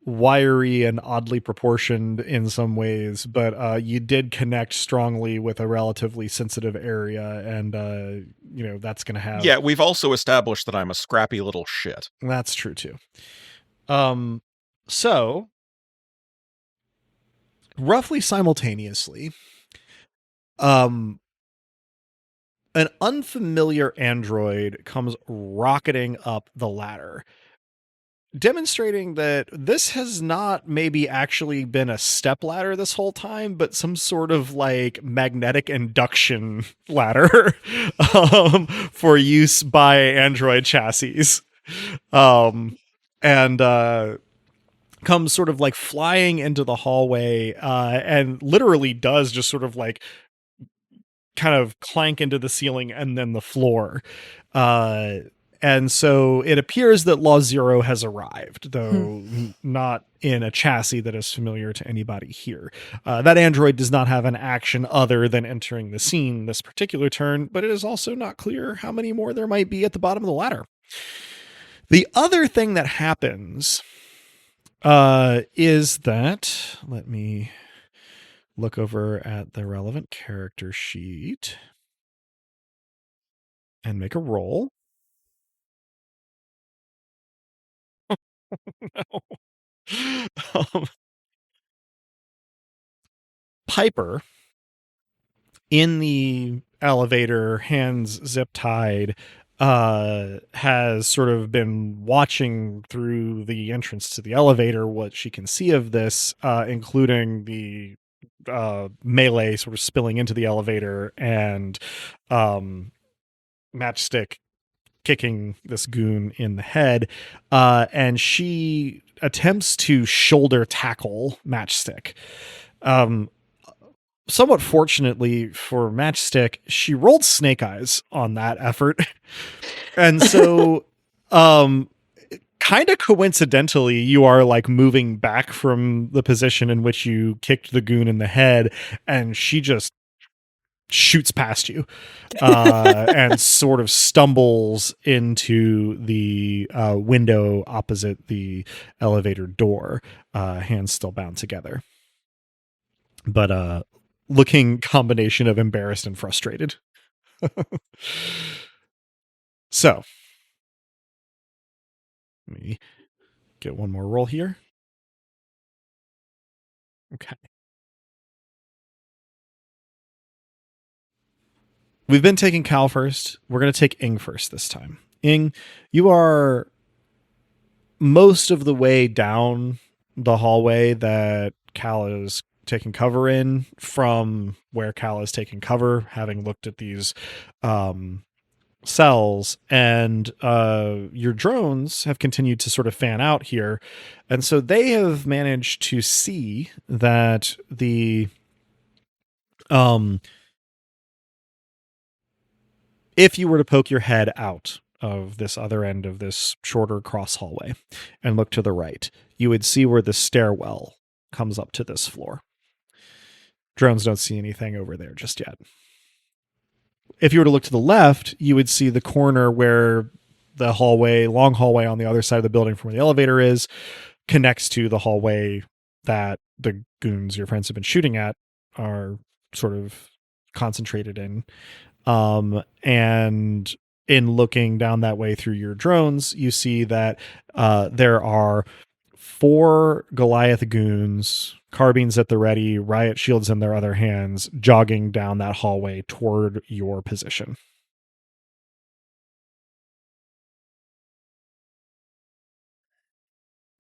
wiry and oddly proportioned in some ways, but you did connect strongly with a relatively sensitive area, and that's gonna have. Yeah, we've also established that I'm a scrappy little shit. That's true too. So roughly simultaneously, an unfamiliar android comes rocketing up the ladder. demonstrating that this has not maybe actually been a step ladder this whole time, but some sort of like magnetic induction ladder for use by android chassis. And comes sort of like flying into the hallway and literally does just sort of like kind of clank into the ceiling and then the floor. And so it appears that Law Zero has arrived, though not in a chassis that is familiar to anybody here. That android does not have an action other than entering the scene this particular turn, but it is also not clear how many more there might be at the bottom of the ladder. The other thing that happens is that, let me look over at the relevant character sheet and make a roll. No. Piper, in the elevator, hands zip tied, has sort of been watching through the entrance to the elevator what she can see of this, including the melee sort of spilling into the elevator and Matchstick kicking this goon in the head, and she attempts to shoulder tackle Matchstick. Somewhat fortunately for Matchstick, she rolled snake eyes on that effort. And so kind of coincidentally, you are like moving back from the position in which you kicked the goon in the head, and she just shoots past you and sort of stumbles into the window opposite the elevator door, hands still bound together. But looking combination of embarrassed and frustrated. So let me get one more roll here. Okay. We've been taking Cal first. We're going to take Ing first this time. Ing, you are most of the way down the hallway that Cal is taking cover in from where Cal is taking cover, having looked at these cells, and your drones have continued to sort of fan out here. And so they have managed to see that the if you were to poke your head out of this other end of this shorter cross hallway and look to the right, you would see where the stairwell comes up to this floor. Drones don't see anything over there just yet. If you were to look to the left, you would see the corner where the hallway, long hallway on the other side of the building from where the elevator is, connects to the hallway that the goons your friends have been shooting at are sort of concentrated in. And in looking down that way through your drones, you see that there are 4 Goliath goons, carbines at the ready, riot shields in their other hands, jogging down that hallway toward your position.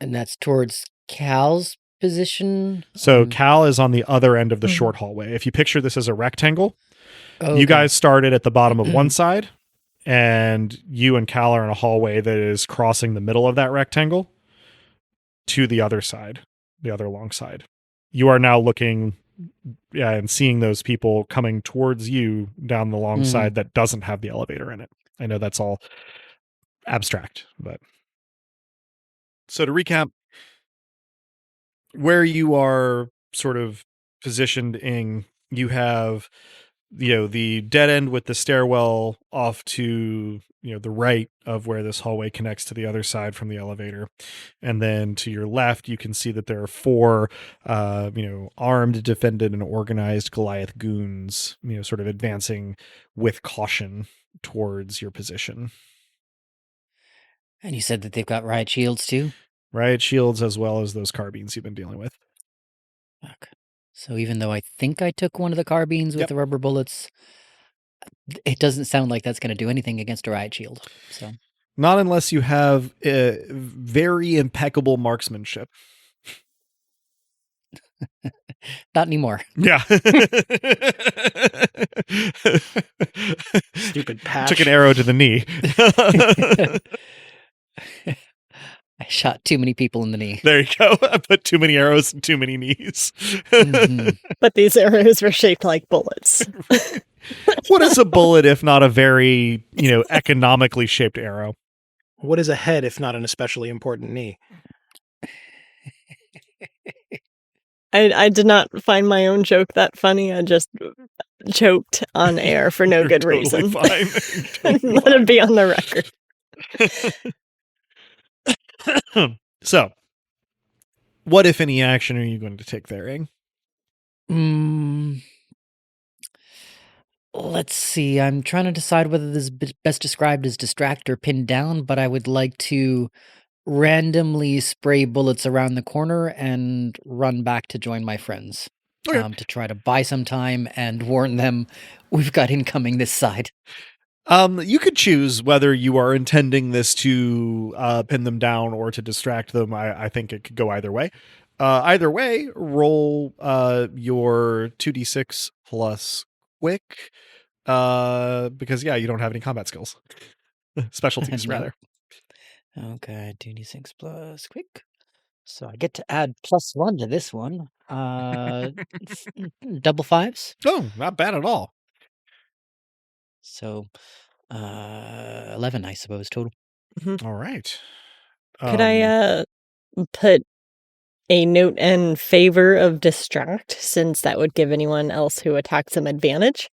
And that's towards Cal's position? So Cal is on the other end of the short hallway. If you picture this as a rectangle, you guys started at the bottom of one side, and you and Cal are in a hallway that is crossing the middle of that rectangle to the other side, the other long side. You are now looking and seeing those people coming towards you down the long side that doesn't have the elevator in it. I know that's all abstract, but so to recap, where you are sort of positioned in, you have, the dead end with the stairwell off to, the right of where this hallway connects to the other side from the elevator. And then to your left, you can see that there are 4, armed, defended, and organized Goliath goons, sort of advancing with caution towards your position. And you said that they've got riot shields too? Riot shields as well as those carbines you've been dealing with. Okay. So even though I think I took one of the carbines with the rubber bullets, it doesn't sound like that's going to do anything against a riot shield. So Not unless you have very impeccable marksmanship. Not anymore. Yeah. Stupid patch. Took an arrow to the knee. I shot too many people in the knee. There you go. I put too many arrows in too many knees. But these arrows were shaped like bullets. What is a bullet if not a very, economically shaped arrow? What is a head if not an especially important knee? I did not find my own joke that funny. I just choked on air for no good Totally reason. Fine. Totally Let it be on the record. So, what, if any, action are you going to take there, Ing? Let's see. I'm trying to decide whether this is best described as distract or pinned down, but I would like to randomly spray bullets around the corner and run back to join my friends. Okay. To try to buy some time and warn them we've got incoming this side. You could choose whether you are intending this to pin them down or to distract them. I think it could go either way. Either way, roll your 2d6 plus quick, because you don't have any combat skills. Specialties, No. rather. Okay, 2d6 plus quick. So I get to add +1 to this one. Double fives. Oh, not bad at all. So 11, I suppose, total. All right. Could I put a note in favor of distract, since that would give anyone else who attacks them advantage?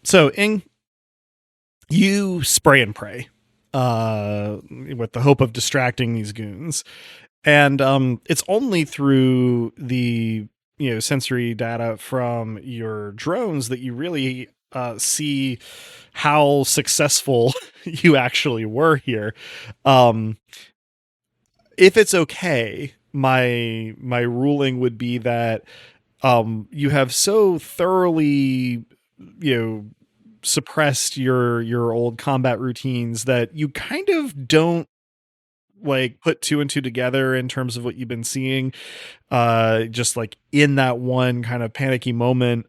So, Ing, you spray and pray with the hope of distracting these goons. And it's only through the sensory data from your drones that you really see how successful you actually were here. If it's okay, my ruling would be that you have so thoroughly suppressed your old combat routines that you kind of don't put two and two together in terms of what you've been seeing, just in that one kind of panicky moment,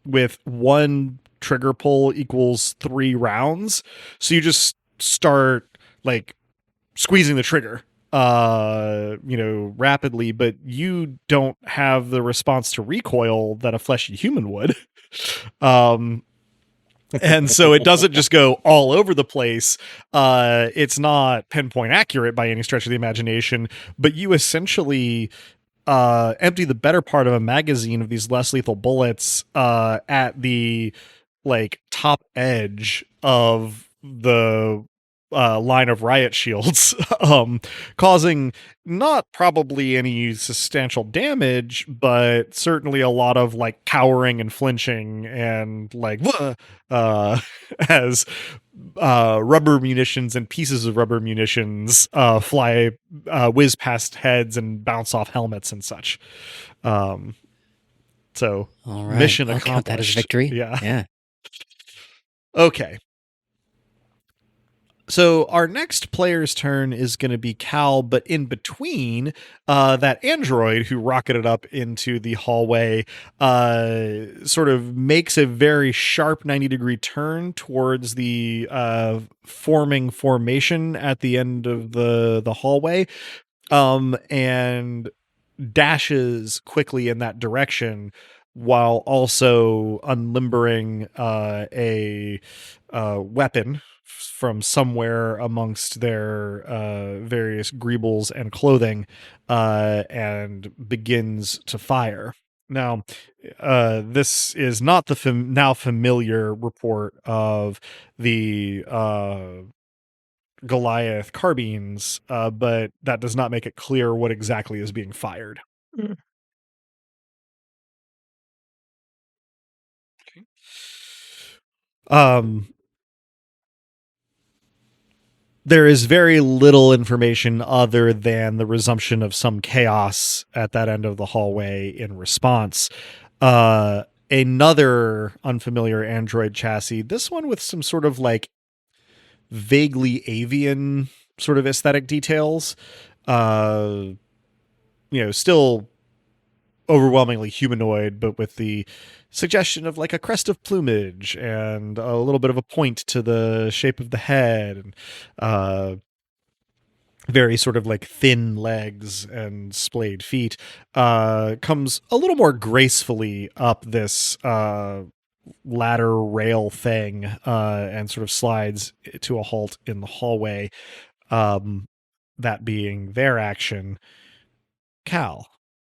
with one trigger pull equals 3 rounds. So you just start squeezing the trigger, rapidly, but you don't have the response to recoil that a fleshy human would. And so it doesn't just go all over the place. It's not pinpoint accurate by any stretch of the imagination, but you essentially empty the better part of a magazine of these less lethal bullets at the top edge of the line of riot shields, causing not probably any substantial damage, but certainly a lot of cowering and flinching and as rubber munitions and pieces of rubber munitions whiz past heads and bounce off helmets and such. So all right, mission I'll accomplished. count that as victory. Yeah. Okay. So our next player's turn is going to be Cal, but in between, that android who rocketed up into the hallway sort of makes a very sharp 90-degree turn towards the formation at the end of the hallway, and dashes quickly in that direction, while also unlimbering a weapon from somewhere amongst their various greebles and clothing, and begins to fire. Now, this is not the now familiar report of the Goliath carbines, but that does not make it clear what exactly is being fired. There is very little information other than the resumption of some chaos at that end of the hallway in response. Another unfamiliar android chassis, this one with some sort of vaguely avian sort of aesthetic details. Still overwhelmingly humanoid, but with the suggestion of like a crest of plumage and a little bit of a point to the shape of the head, and very sort of like thin legs and splayed feet, comes a little more gracefully up this ladder rail thing, and sort of slides to a halt in the hallway. That being their action. Cal,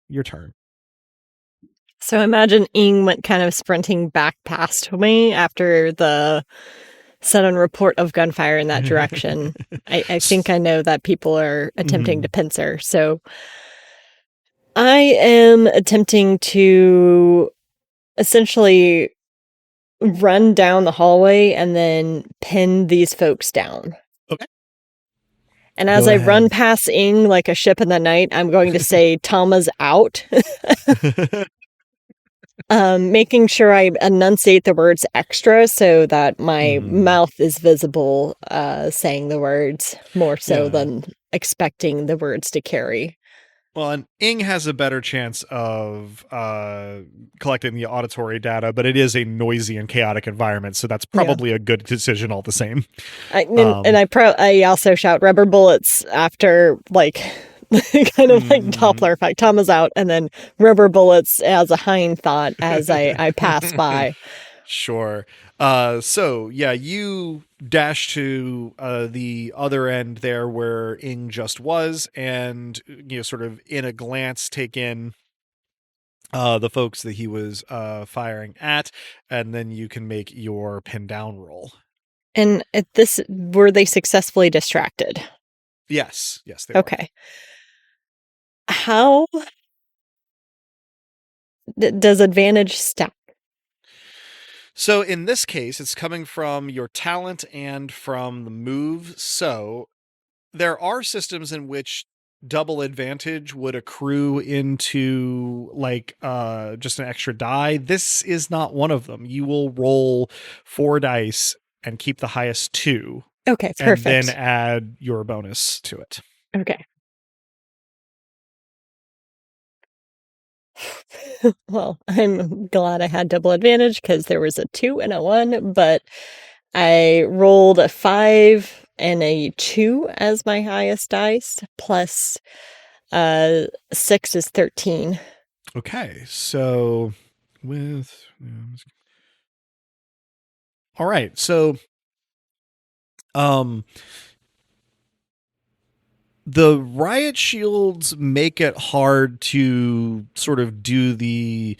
your turn. So imagine Ing went kind of sprinting back past me after the sudden report of gunfire in that direction. I think I know that people are attempting to pincer. So I am attempting to essentially run down the hallway and then pin these folks down. Okay. And as I run past Ing like a ship in the night, I'm going to say, Tama's out. Making sure I enunciate the words extra so that my mouth is visible, saying the words more so than expecting the words to carry. Well, and Ing has a better chance of collecting the auditory data, but it is a noisy and chaotic environment, so that's probably a good decision all the same. I also shout rubber bullets after, like, kind of like Doppler effect. Tom is out, and then rubber bullets as a hind thought as I pass by. Sure. So yeah, you dash to the other end there where Ing just was, and sort of in a glance take in the folks that he was firing at, and then you can make your pin down roll. And at this, were they successfully distracted? Yes, they okay. Were. How does advantage stack? So in this case, it's coming from your talent and from the move. So there are systems in which double advantage would accrue into like just an extra die. This is not one of them. You will roll 4 dice and keep the highest 2. Okay, perfect. And then add your bonus to it. Okay. Well, I'm glad I had double advantage because there was a 2 and a 1, but I rolled a 5 and a 2 as my highest dice, plus 6 is 13. Okay, so all right, so the riot shields make it hard to sort of do the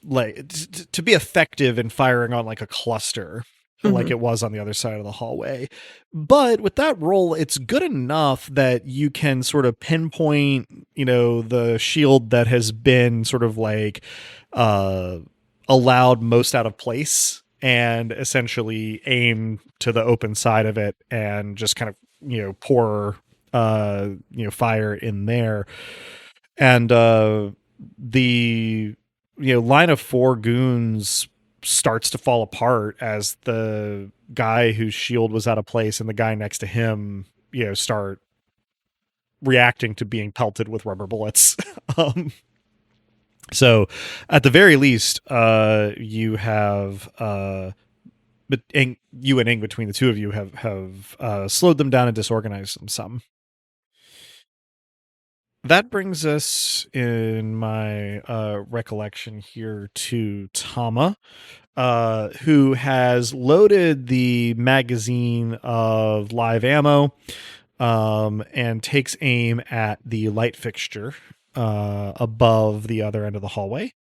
like to be effective in firing on like a cluster like it was on the other side of the hallway. But with that roll, it's good enough that you can sort of pinpoint, the shield that has been sort of like allowed most out of place, and essentially aim to the open side of it and just kind of, pour, fire in there. And the, line of 4 goons starts to fall apart as the guy whose shield was out of place and the guy next to him, start reacting to being pelted with rubber bullets. So at the very least, you have, but you and Ing, between the two of you, have slowed them down and disorganized them some. That brings us, in my recollection here, to Tama, who has loaded the magazine of live ammo, and takes aim at the light fixture above the other end of the hallway.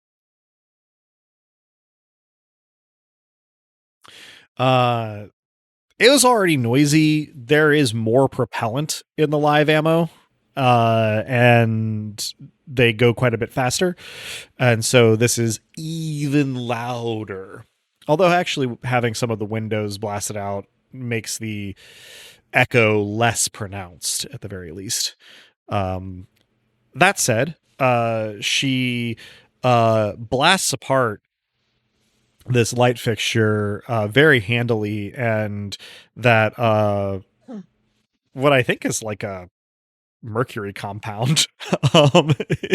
It was already noisy. There is more propellant in the live ammo, and they go quite a bit faster. And so this is even louder. Although actually having some of the windows blasted out makes the echo less pronounced at the very least. That said, she blasts apart this light fixture very handily, and that what I think is like a mercury compound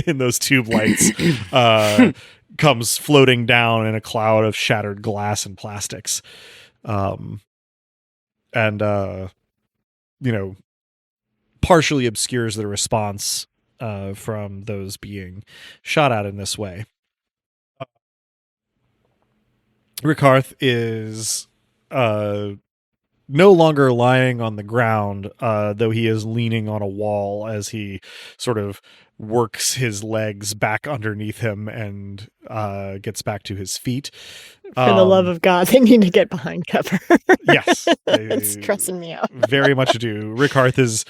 in those tube lights comes floating down in a cloud of shattered glass and plastics, and partially obscures the response from those being shot at in this way. Rickarth is no longer lying on the ground, though he is leaning on a wall as he sort of works his legs back underneath him and gets back to his feet. For the love of God, they need to get behind cover. Yes. It's stressing me out. Very much do. Rickarth is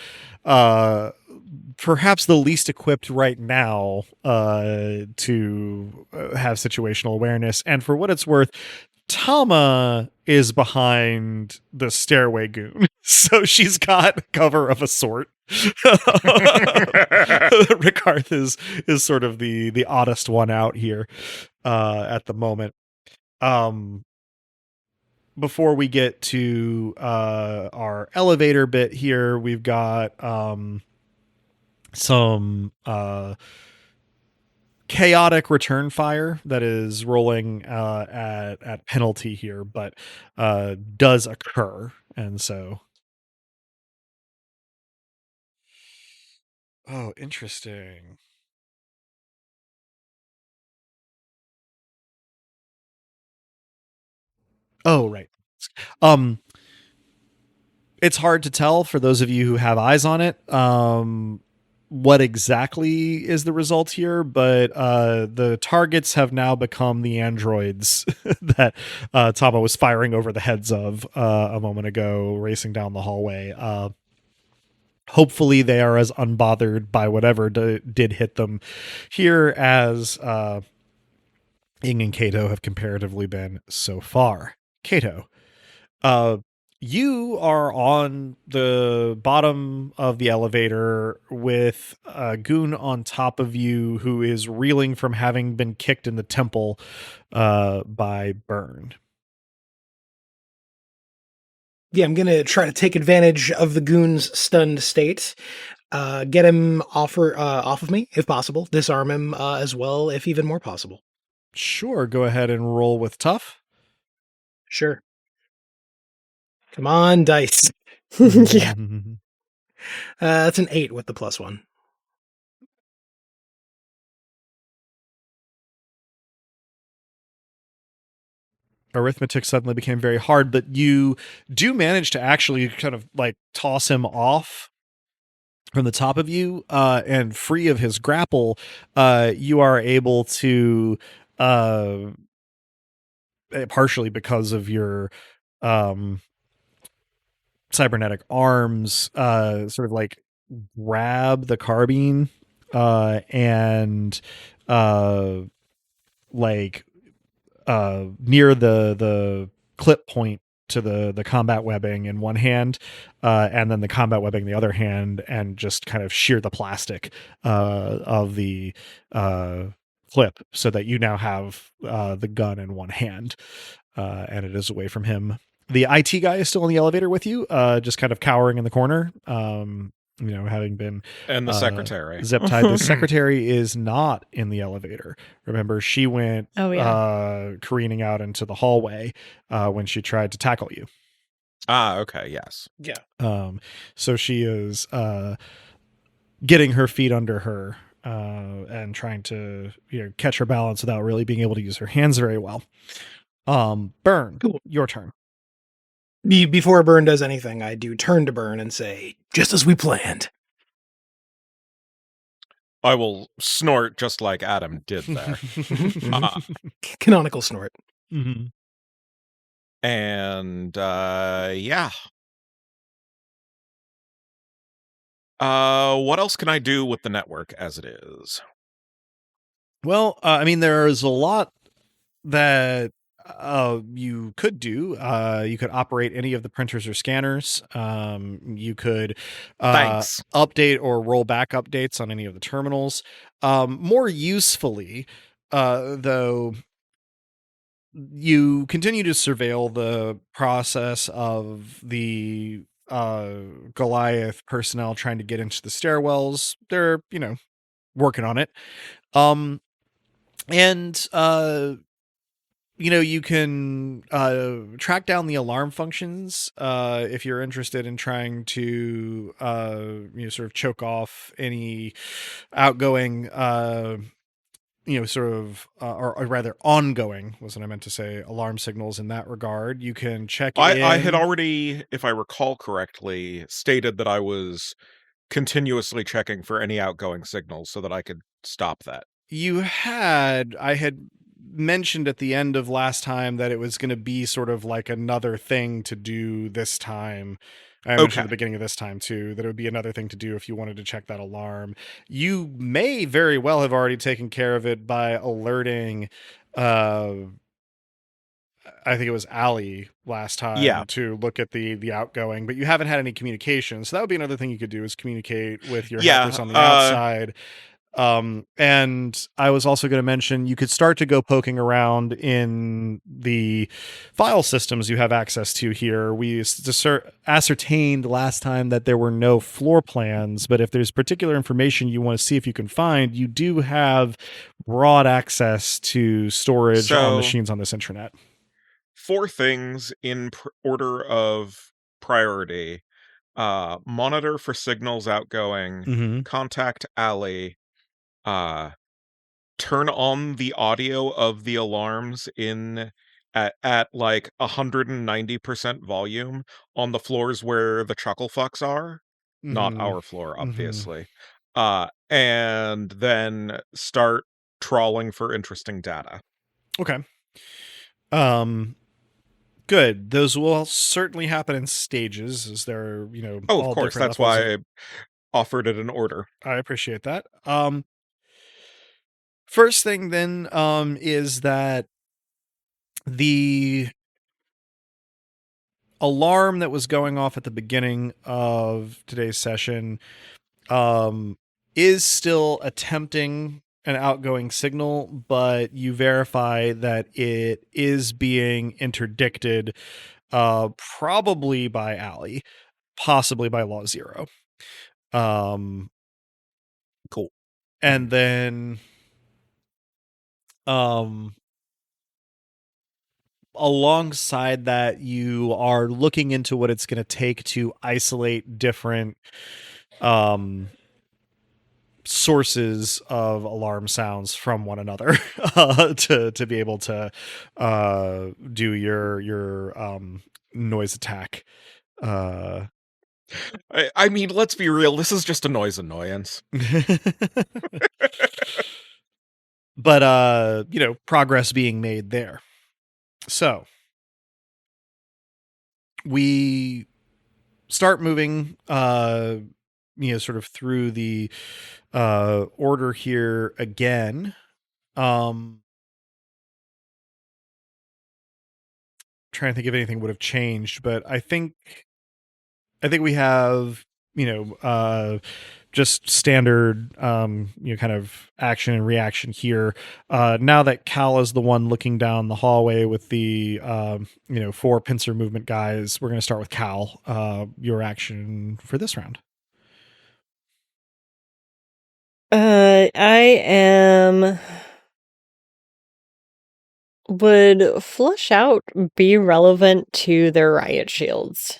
perhaps the least equipped right now to have situational awareness. And for what it's worth, Tama is behind the stairway goon, so she's got cover of a sort. Rickarth is sort of the oddest one out here at the moment. Before we get to our elevator bit here, we've got some chaotic return fire that is rolling at penalty here, but does occur, and so interesting. Oh, right. It's hard to tell for those of you who have eyes on it what exactly is the result here, but the targets have now become the androids that Tama was firing over the heads of a moment ago, racing down the hallway. Hopefully they are as unbothered by whatever did hit them here as Ing and Kato have comparatively been so far. Kato, you are on the bottom of the elevator with a goon on top of you who is reeling from having been kicked in the temple by Burn. Yeah, I'm going to try to take advantage of the goon's stunned state, get him off of me, if possible, disarm him as well, if even more possible. Sure, go ahead and roll with tough. Sure. Come on, dice. Yeah. That's an 8 with the +1. Arithmetic suddenly became very hard, but you do manage to actually kind of like toss him off from the top of you and free of his grapple. You are able to partially because of your cybernetic arms sort of like grab the carbine and like near the clip point to the combat webbing in one hand and then the combat webbing in the other hand, and just kind of shear the plastic of the clip so that you now have the gun in one hand and it is away from him. The IT guy is still in the elevator with you, just kind of cowering in the corner, having been and the secretary zip tied. The secretary is not in the elevator. Remember, she went careening out into the hallway when she tried to tackle you. Okay, yes. Yeah. So she is getting her feet under her and trying to catch her balance without really being able to use her hands very well. Burn, cool. Your turn. Before Burn does anything, I do turn to Burn and say, just as we planned. I will snort just like Adam did there. Canonical snort. Mm-hmm. And yeah. What else can I do with the network as it is? Well, I mean, there's a lot that you could do. You could operate any of the printers or scanners. You could update or roll back updates on any of the terminals. More usefully, though, you continue to surveil the process of the Goliath personnel trying to get into the stairwells. They're, working on it. And you can track down the alarm functions if you're interested in trying to sort of choke off any outgoing or rather ongoing was what I meant to say, alarm signals in that regard. You can check I had already, if I recall correctly, stated that I was continuously checking for any outgoing signals so that I could stop that. I had mentioned at the end of last time that it was going to be sort of like another thing to do this time. I mentioned at the beginning of this time too, that it would be another thing to do if you wanted to check that alarm. You may very well have already taken care of it by alerting, I think it was Allie last time to look at the outgoing, but you haven't had any communication. So that would be another thing you could do, is communicate with your helpers on the outside. And I was also going to mention, you could start to go poking around in the file systems you have access to here. We ascertained last time that there were no floor plans, but if there's particular information you want to see if you can find, you do have broad access to storage on machines on this intranet. 4 things in order of priority. Monitor for signals outgoing, contact Allie, turn on the audio of the alarms at like 190% volume on the floors where the chuckle fucks are. Not our floor, obviously. And then start trawling for interesting data. Okay. Good. Those will certainly happen in stages, as they're, of course. That's why I offered it in order. I appreciate that. First thing then is that the alarm that was going off at the beginning of today's session is still attempting an outgoing signal, but you verify that it is being interdicted, probably by Allie, possibly by Law Zero. Cool. And then alongside that, you are looking into what it's going to take to isolate different sources of alarm sounds from one another to be able to do your noise attack. I mean, let's be real, this is just a noise annoyance. But progress being made there. So we start moving sort of through the order here again. Trying to think if anything would have changed, but I think we have just standard kind of action and reaction here. Now that Cal is the one looking down the hallway with the 4 pincer movement guys, we're going to start with Cal. Your action for this round. Would flush out be relevant to their riot shields?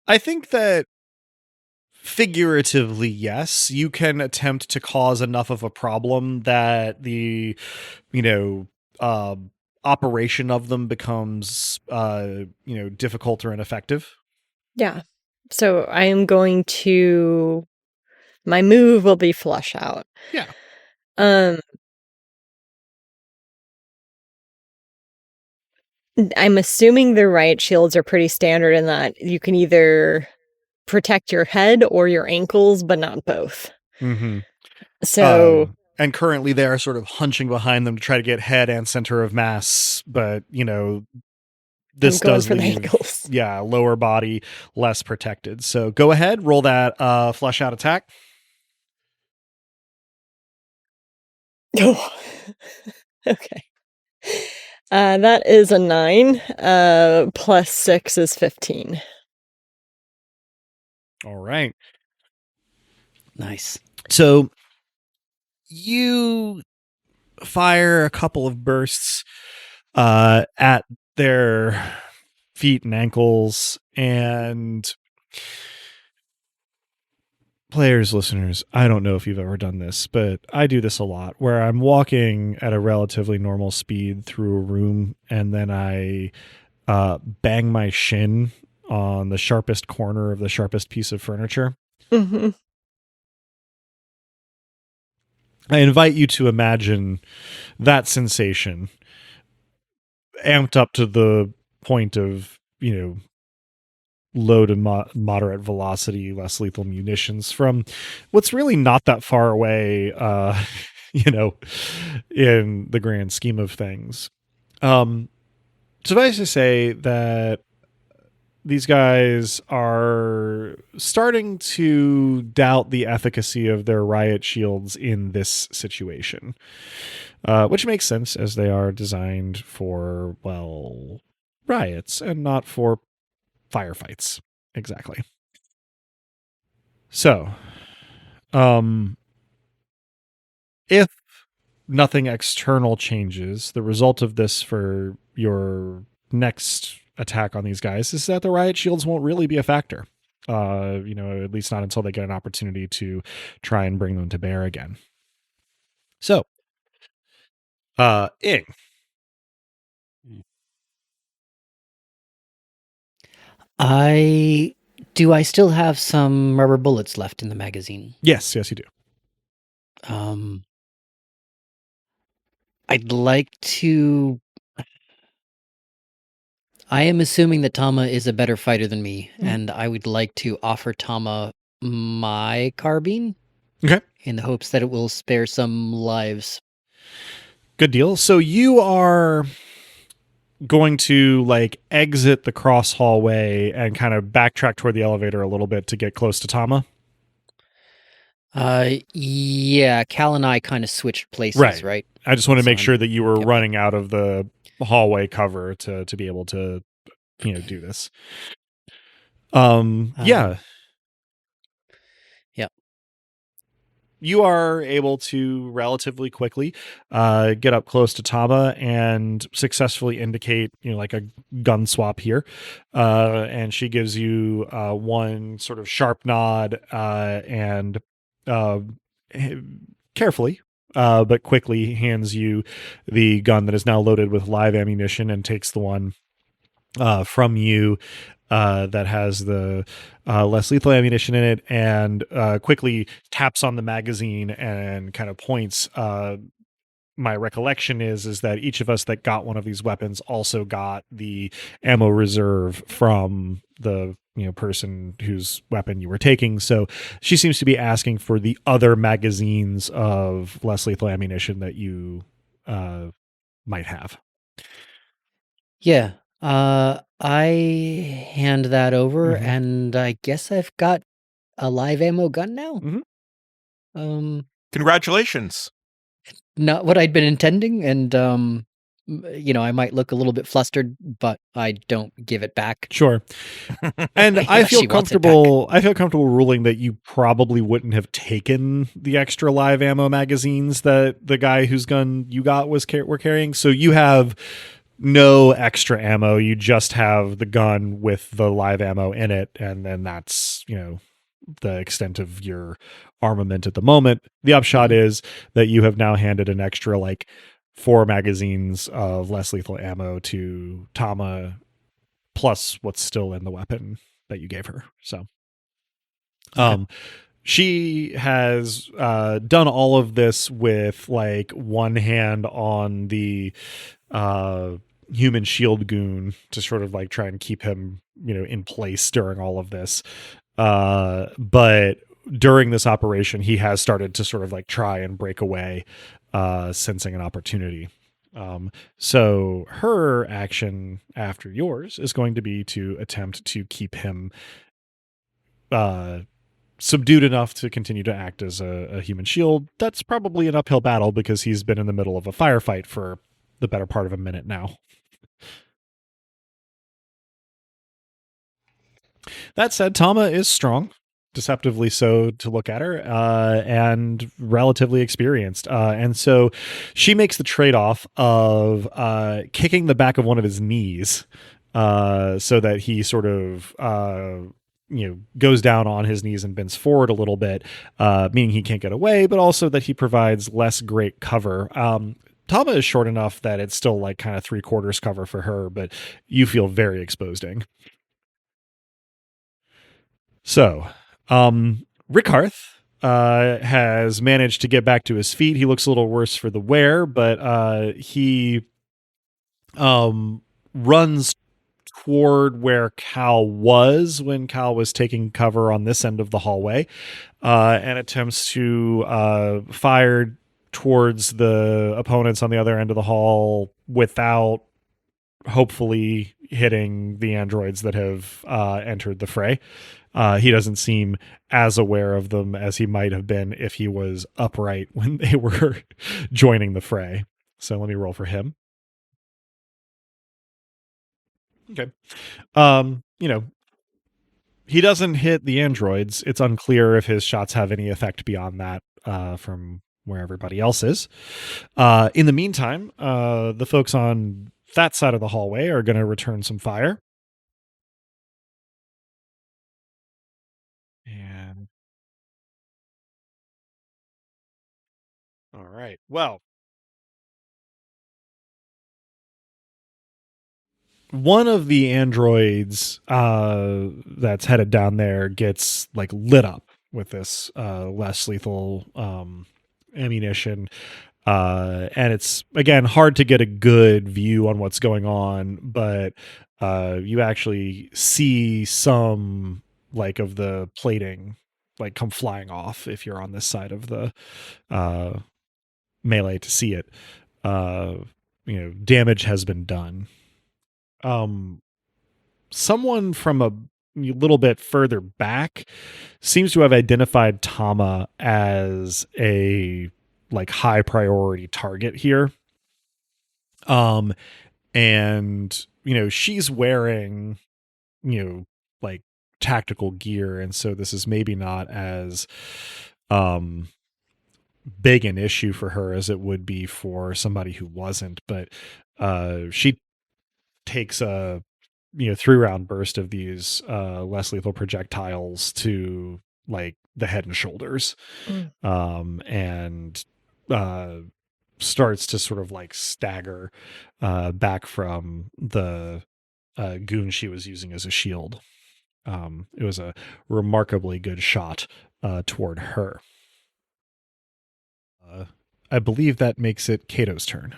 I think that figuratively, yes, you can attempt to cause enough of a problem that the, operation of them becomes, difficult or ineffective. Yeah. So I am going to, my move will be flush out. Yeah. I'm assuming the riot shields are pretty standard in that you can either protect your head or your ankles, but not both. So, and currently they are sort of hunching behind them to try to get head and center of mass, but this does leave, lower body less protected. So go ahead, roll that flush out attack. Oh, okay. That is a 9. Plus 6 is 15. All right. Nice. So you fire a couple of bursts at their feet and ankles, and players, listeners, I don't know if you've ever done this, but I do this a lot, where I'm walking at a relatively normal speed through a room, and then I bang my shin on the sharpest corner of the sharpest piece of furniture. Mm-hmm. I invite you to imagine that sensation amped up to the point of, low to moderate velocity, less lethal munitions from what's really not that far away, in the grand scheme of things. Suffice to say that these guys are starting to doubt the efficacy of their riot shields in this situation, which makes sense as they are designed for, well, riots and not for firefights. Exactly. So, if nothing external changes, the result of this for your next attack on these guys is that the riot shields won't really be a factor. At least not until they get an opportunity to try and bring them to bear again. So, Ing. I still have some rubber bullets left in the magazine? Yes, you do. I'd like to. I am assuming that Tama is a better fighter than me, and I would like to offer Tama my carbine. Okay. In the hopes that it will spare some lives. Good deal. So you are going to exit the cross hallway and kind of backtrack toward the elevator a little bit to get close to Tama. Yeah, Cal and I kind of switched places, right? I just want to make sure that you were running out of the hallway cover to be able to, do this. Yeah. Yeah. You are able to relatively quickly get up close to Tama and successfully indicate, like a gun swap here. And she gives you one sort of sharp nod and carefully, but quickly hands you the gun that is now loaded with live ammunition and takes the one from you that has the less lethal ammunition in it, and quickly taps on the magazine and kind of points. My recollection is that each of us that got one of these weapons also got the ammo reserve from the person whose weapon you were taking. So she seems to be asking for the other magazines of less lethal ammunition that you might have. Yeah. I hand that over, and I guess I've got a live ammo gun now. Congratulations. Not what I'd been intending, and I might look a little bit flustered, but I don't give it back. Sure. And I feel comfortable. I feel comfortable ruling that you probably wouldn't have taken the extra live ammo magazines that the guy whose gun you got were carrying. So you have no extra ammo. You just have the gun with the live ammo in it, and then that's the extent of your armament at the moment. The upshot is that you have now handed an extra 4 magazines of less lethal ammo to Tama, plus what's still in the weapon that you gave her. So she has done all of this with one hand on the human shield goon to sort of try and keep him in place during all of this, but during this operation he has started to sort of try and break away, sensing an opportunity. So her action after yours is going to be to attempt to keep him subdued enough to continue to act as a human shield. That's probably an uphill battle because he's been in the middle of a firefight for the better part of a minute now. That said, Tama is strong, deceptively so to look at her, and relatively experienced. And so she makes the trade-off of kicking the back of one of his knees so that he sort of goes down on his knees and bends forward a little bit, meaning he can't get away, but also that he provides less great cover. Tama is short enough that it's still like kind of 3/4 cover for her, but you feel very exposing. So, Rickarth has managed to get back to his feet. He looks a little worse for the wear, but he runs toward where Cal was when Cal was taking cover on this end of the hallway, and attempts to fire towards the opponents on the other end of the hall without hopefully hitting the androids that have entered the fray. He doesn't seem as aware of them as he might have been if he was upright when they were joining the fray. So let me roll for him. Okay. He doesn't hit the androids. It's unclear if his shots have any effect beyond that from where everybody else is. In the meantime, the folks on that side of the hallway are going to return some fire. And all right. Well, one of the androids that's headed down there gets like lit up with this less lethal ammunition. And it's, again, hard to get a good view on what's going on, but you actually see some like of the plating like come flying off if you're on this side of the melee to see it. Damage has been done. Someone from a little bit further back seems to have identified Tama as a like high priority target here. And she's wearing like tactical gear, and so this is maybe not as big an issue for her as it would be for somebody who wasn't, but she takes a 3-round burst of these less lethal projectiles to like the head and shoulders, and starts to sort of like stagger back from the goon she was using as a shield. It was a remarkably good shot toward her. I believe that makes it Cato's turn.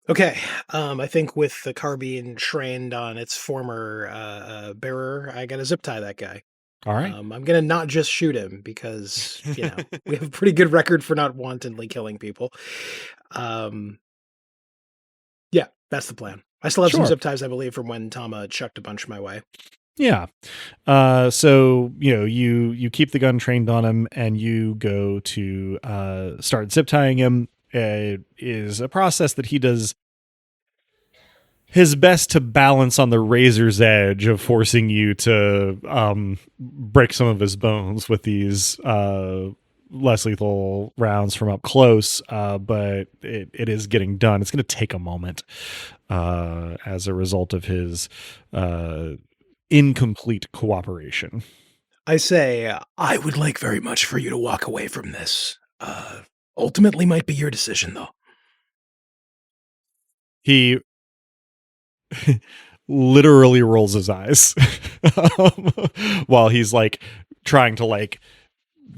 Okay. I think with the carbine trained on its former bearer, I gotta zip tie that guy. All right. I'm gonna not just shoot him because we have a pretty good record for not wantonly killing people. Yeah, that's the plan. I still have some zip ties, I believe, from when Tama chucked a bunch my way. Yeah. So you keep the gun trained on him, and you go to start zip tying him. It is a process that he does his best to balance on the razor's edge of forcing you to break some of his bones with these less lethal rounds from up close, but it is getting done. It's going to take a moment as a result of his incomplete cooperation. I say, I would like very much for you to walk away from this. Ultimately might be your decision, though. He literally rolls his eyes while he's like trying to like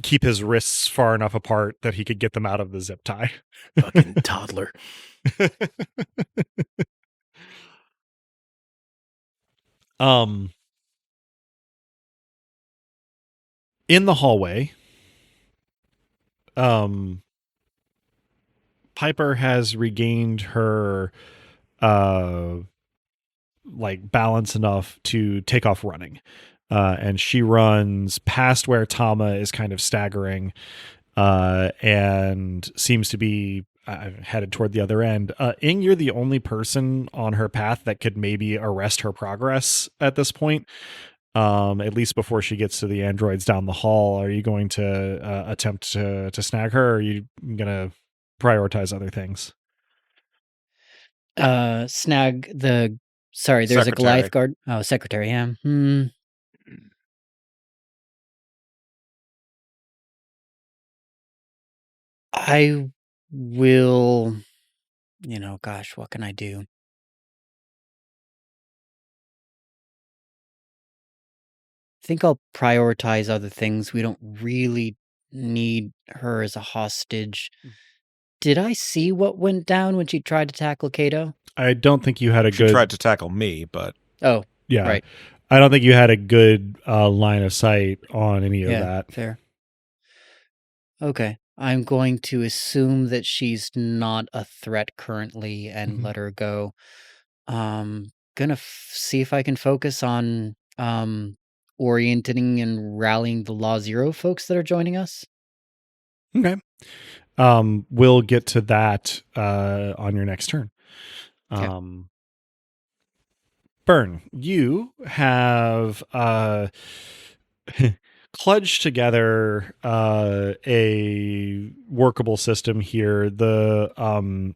keep his wrists far enough apart that he could get them out of the zip tie. Fucking toddler. In the hallway, Piper has regained her like balance enough to take off running. and she runs past where Tama is kind of staggering, and seems to be headed toward the other end. Ing, you're the only person on her path that could maybe arrest her progress at this point, at least before she gets to the androids down the hall. Are you going to attempt to snag her, or are you going to prioritize other things? Snag the... Sorry, there's Secretary. a Goliath guard. Oh, secretary, yeah. I will... gosh, what can I do? I think I'll prioritize other things. We don't really need her as a hostage. Did I see what went down when she tried to tackle Kato? I don't think you had a good... She tried to tackle me, but... Oh, yeah. Right. I don't think you had a good line of sight on any of that. Fair. Okay. I'm going to assume that she's not a threat currently and let her go. Gonna see if I can focus on orienting and rallying the Law Zero folks that are joining us. Okay. We'll get to that on your next turn. Okay. Burn, you have kludged together a workable system here. The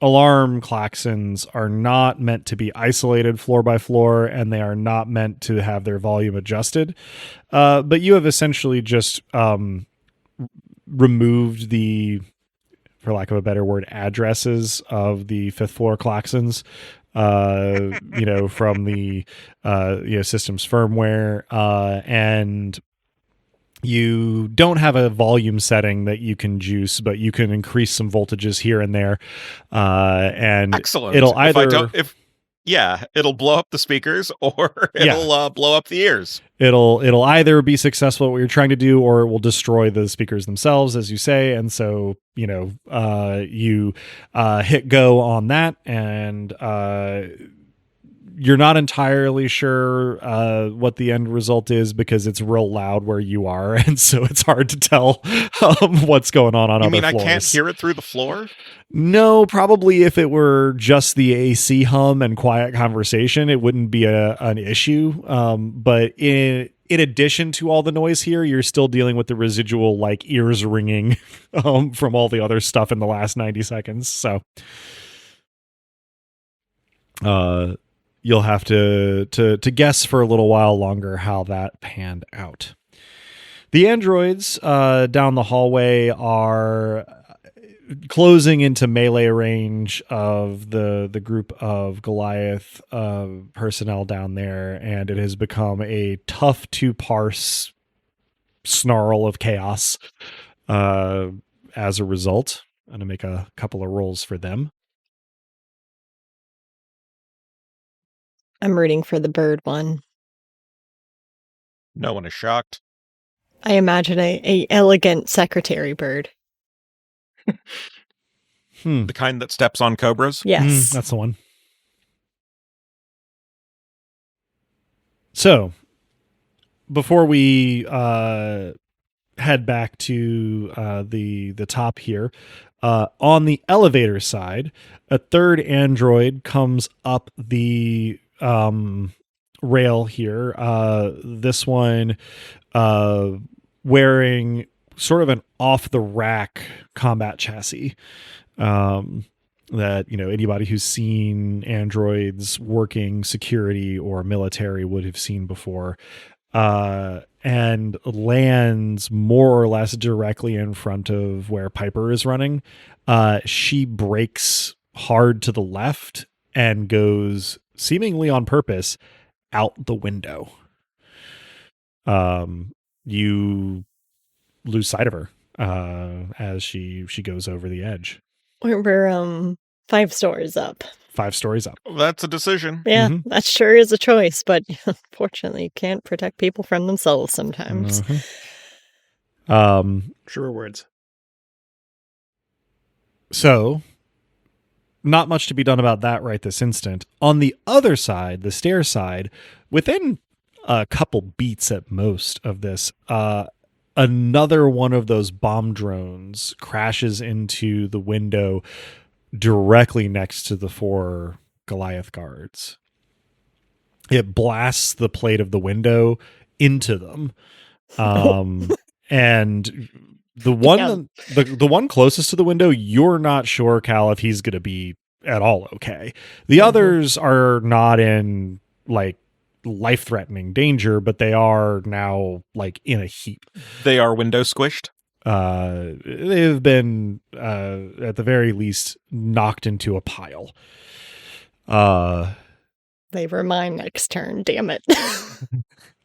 alarm klaxons are not meant to be isolated floor by floor, and they are not meant to have their volume adjusted. But you have essentially just removed the, for lack of a better word, addresses of the fifth floor klaxons, from the system's firmware, and you don't have a volume setting that you can juice, but you can increase some voltages here and there. And excellent. It'll either it'll blow up the speakers, or it'll blow up the ears. It'll either be successful at what you're trying to do, or it will destroy the speakers themselves, as you say. And so, you hit go on that, and you're not entirely sure what the end result is, because it's real loud where you are, and so it's hard to tell what's going on other floors. I can't hear it through the floor? No, probably if it were just the AC hum and quiet conversation, it wouldn't be an issue. But in addition to all the noise here, you're still dealing with the residual, like, ears ringing from all the other stuff in the last 90 seconds. So you'll have to guess for a little while longer how that panned out. The androids down the hallway are closing into melee range of the group of Goliath personnel down there, and it has become a tough to parse snarl of chaos as a result. I'm going to make a couple of rolls for them. I'm rooting for the bird one. No one is shocked. I imagine a elegant secretary bird. The kind that steps on cobras? Yes. That's the one. So, before we head back to the top here, on the elevator side, a third android comes up the rail here. This one wearing sort of an off-the-rack combat chassis that, anybody who's seen androids working security or military would have seen before, and lands more or less directly in front of where Piper is running. She brakes hard to the left and goes, seemingly on purpose, out the window. You lose sight of her as she goes over the edge. We're 5 stories up. 5 stories up. That's a decision. Yeah, that sure is a choice, but unfortunately you can't protect people from themselves sometimes. Truer words. So, not much to be done about that right this instant. On the other side, the stair side, within a couple beats at most of this, another one of those bomb drones crashes into the window directly next to the 4 Goliath guards. It blasts the plate of the window into them. And the one the one closest to the window, you're not sure, Cal, if he's going to be at all okay. The others are not in like life-threatening danger, but they are now like in a heap. They are window squished. They've been at the very least knocked into a pile. They were mine next turn, damn it.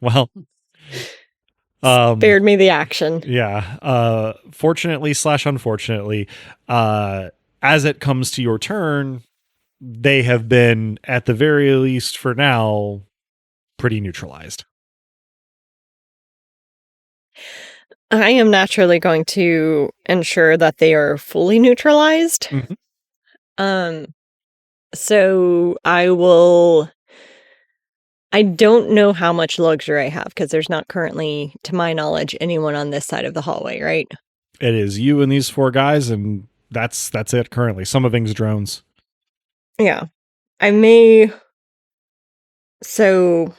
Well, spared me the action. Yeah. Fortunately / unfortunately, as it comes to your turn, they have been, at the very least for now, pretty neutralized. I am naturally going to ensure that they are fully neutralized. So I don't know how much luxury I have because there's not currently, to my knowledge, anyone on this side of the hallway, right? It is you and these 4 guys, and that's it currently. Some of Ing's drones. Yeah. I may... So...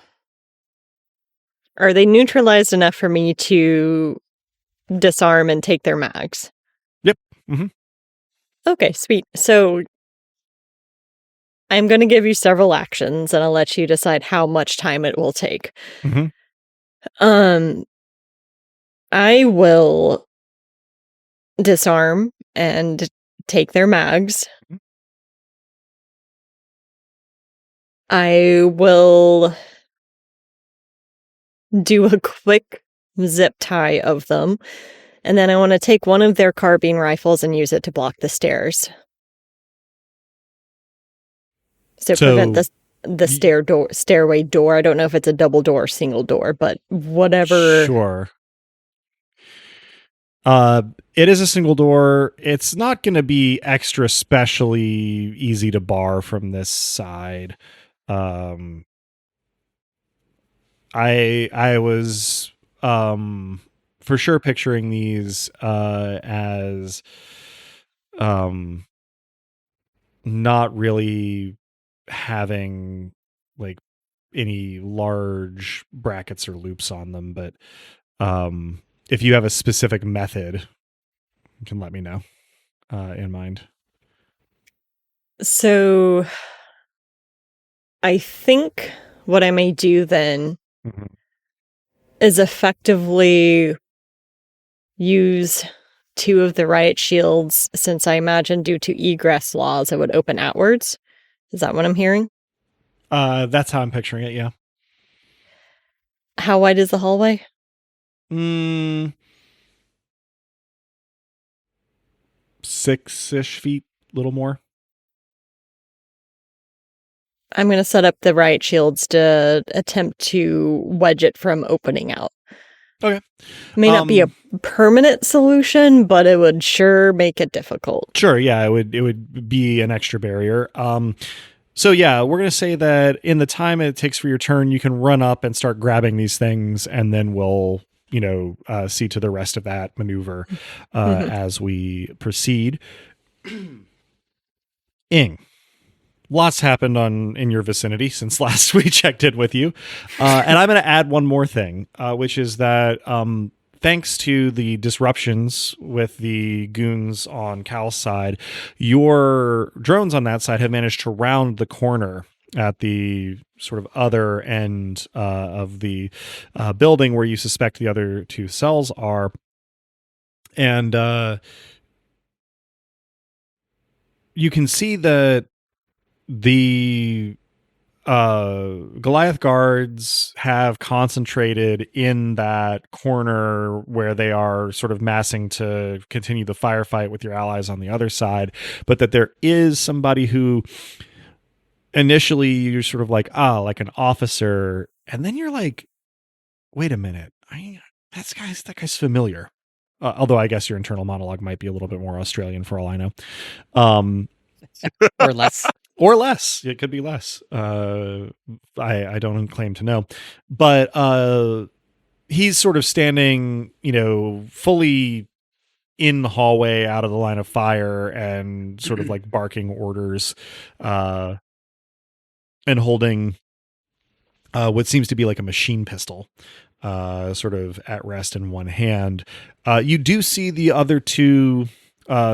Are they neutralized enough for me to disarm and take their mags? Yep. Okay, sweet. So... I'm going to give you several actions, and I'll let you decide how much time it will take. I will disarm and take their mags. I will do a quick zip tie of them, and then I want to take one of their carbine rifles and use it to block the stairs. So prevent the stairway door. I don't know if it's a double door or single door, but whatever. Sure. It is a single door. It's not going to be extra specially easy to bar from this side. I was for sure picturing these as not really having like any large brackets or loops on them, but if you have a specific method, you can let me know in mind. So I think what I may do then is effectively use 2 of the riot shields, since I imagine due to egress laws it would open outwards. Is that what I'm hearing? That's how I'm picturing it, yeah. How wide is the hallway? 6-ish feet, a little more. I'm going to set up the riot shields to attempt to wedge it from opening out. Okay. May not be a permanent solution, but it would sure make it difficult. Sure, yeah, it would be an extra barrier. So yeah, we're going to say that in the time it takes for your turn, you can run up and start grabbing these things, and then we'll, see to the rest of that maneuver as we proceed. Ing, lots happened in your vicinity since last we checked in with you. And I'm going to add one more thing, which is that thanks to the disruptions with the goons on Cal's side, your drones on that side have managed to round the corner at the sort of other end of the building where you suspect the other 2 cells are. And you can see that the Goliath guards have concentrated in that corner where they are sort of massing to continue the firefight with your allies on the other side, but that there is somebody who initially you're sort of like, like an officer, and then you're like, wait a minute, that guy's familiar. Although I guess your internal monologue might be a little bit more Australian for all I know. Or less. or less. It could be less. I don't claim to know, but he's sort of standing, fully in the hallway out of the line of fire and sort of like barking orders, and holding what seems to be like a machine pistol, sort of at rest in one hand. You do see the other two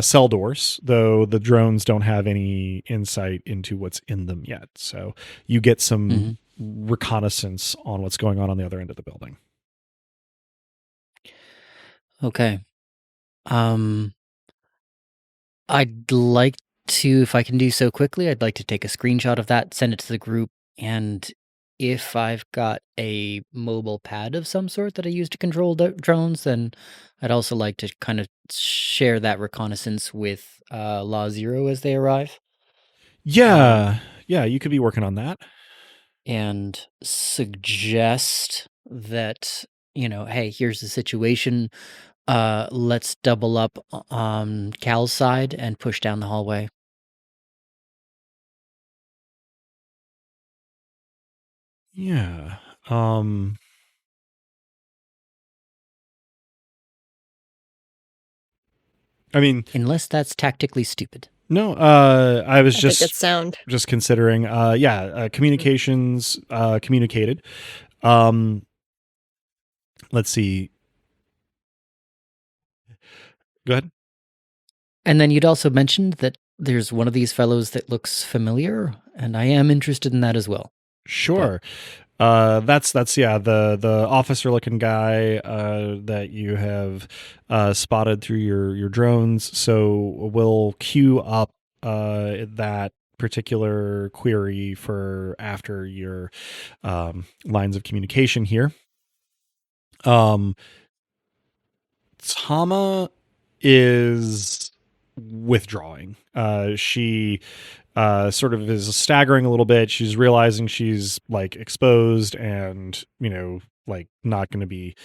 cell doors, though the drones don't have any insight into what's in them yet. So you get some reconnaissance on what's going on the other end of the building. Okay. I'd like to, if I can do so quickly, I'd like to take a screenshot of that, send it to the group, and if I've got a mobile pad of some sort that I use to control the drones, then I'd also like to kind of share that reconnaissance with Law Zero as they arrive. Yeah, you could be working on that. And suggest that, hey, here's the situation. Let's double up on Cal's side and push down the hallway. Yeah. I mean, unless that's tactically stupid. No, I was think it's sound. Just considering. Communications communicated. Let's see. Go ahead. And then you'd also mentioned that there's one of these fellows that looks familiar, and I am interested in that as well. Sure. That's the officer looking guy that you have spotted through your drones. So we'll queue up that particular query for after your lines of communication here. Tama is withdrawing. She sort of is staggering a little bit. She's realizing she's like exposed and, like not going to be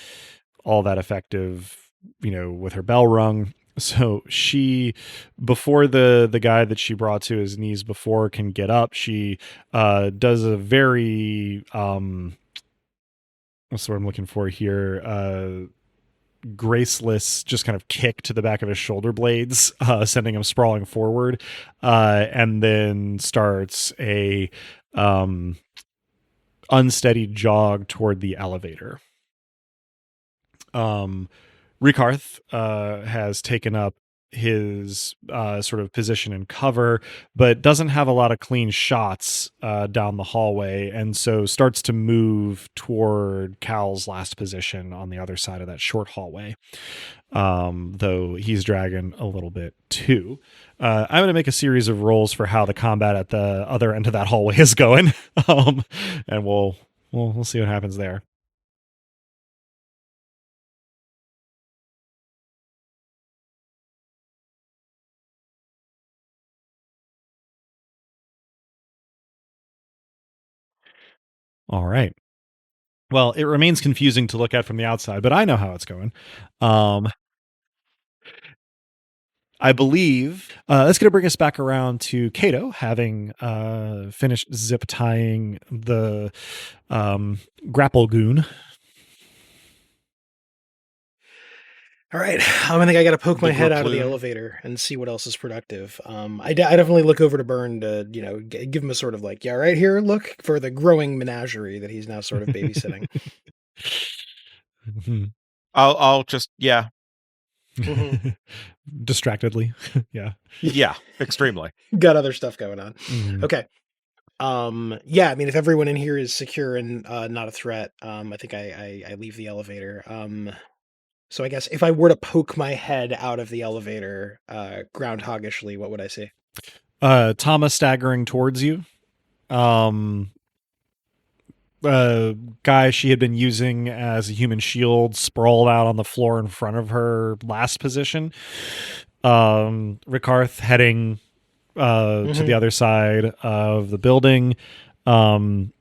all that effective, with her bell rung. So she, before the guy that she brought to his knees before can get up, she does a very, what's the word I'm looking for here? Graceless, just kind of kick to the back of his shoulder blades, sending him sprawling forward, and then starts a unsteady jog toward the elevator. Rikarth has taken up his sort of position and cover, but doesn't have a lot of clean shots down the hallway, and so starts to move toward Cal's last position on the other side of that short hallway, though he's dragging a little bit too. I'm going to make a series of rolls for how the combat at the other end of that hallway is going, and we'll see what happens there. All right. Well, it remains confusing to look at from the outside, but I know how it's going. I believe that's going to bring us back around to Kato, having finished zip tying the grapple goon. All right, I think I got to poke my head out of the elevator and see what else is productive. I definitely look over to Burn to, give him a sort of like, yeah, right here, look for the growing menagerie that he's now sort of babysitting. I'll just, yeah. Distractedly. Yeah. Yeah, extremely. Got other stuff going on. Okay. Yeah, I mean, if everyone in here is secure and not a threat, I think I leave the elevator. So I guess if I were to poke my head out of the elevator, groundhoggishly, what would I see? Thomas staggering towards you. Guy she had been using as a human shield sprawled out on the floor in front of her last position. Rikarth heading to the other side of the building. Ing,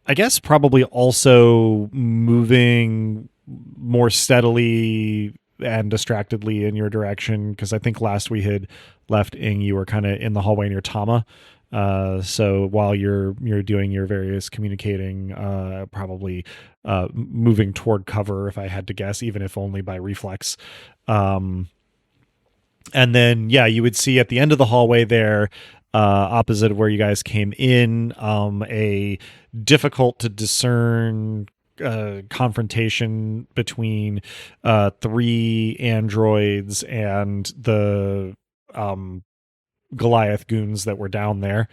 I guess, probably also moving more steadily and distractedly in your direction, because I think last we had left Ing, you were kind of in the hallway near Tama. So while you're doing your various communicating, probably moving toward cover, if I had to guess, even if only by reflex. And then, yeah, you would see at the end of the hallway there, opposite of where you guys came in, a difficult to discern confrontation between 3 androids and the Goliath goons that were down there.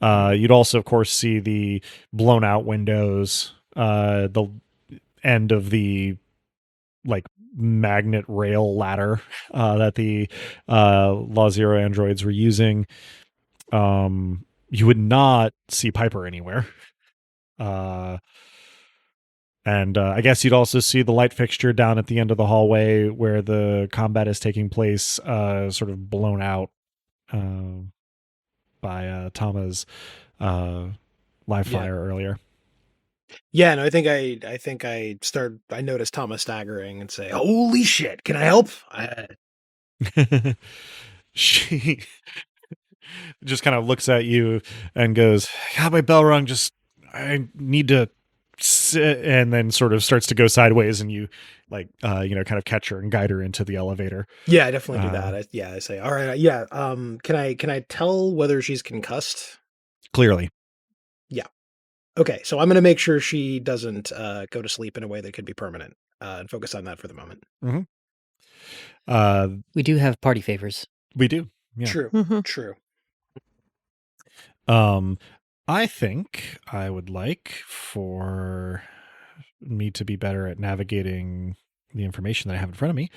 You'd also, of course, see the blown out windows, the end of the like magnet rail ladder that the Law Zero androids were using. You would not see Piper anywhere. And I guess you'd also see the light fixture down at the end of the hallway where the combat is taking place, sort of blown out by Tama's live fire earlier. Yeah, no, I think I noticed Tama staggering and say, "Holy shit, can I help?" She just kind of looks at you and goes, "God, my bell rung. I need to sit," and then sort of starts to go sideways, and you kind of catch her and guide her into the elevator. Yeah, I definitely do that. I say, "All right, yeah. Can I tell whether she's concussed?" Clearly. Yeah. Okay, so I'm going to make sure she doesn't go to sleep in a way that could be permanent, and focus on that for the moment. Mm-hmm. We do have party favors. We do. Yeah. True. True. I think I would like for me to be better at navigating the information that I have in front of me.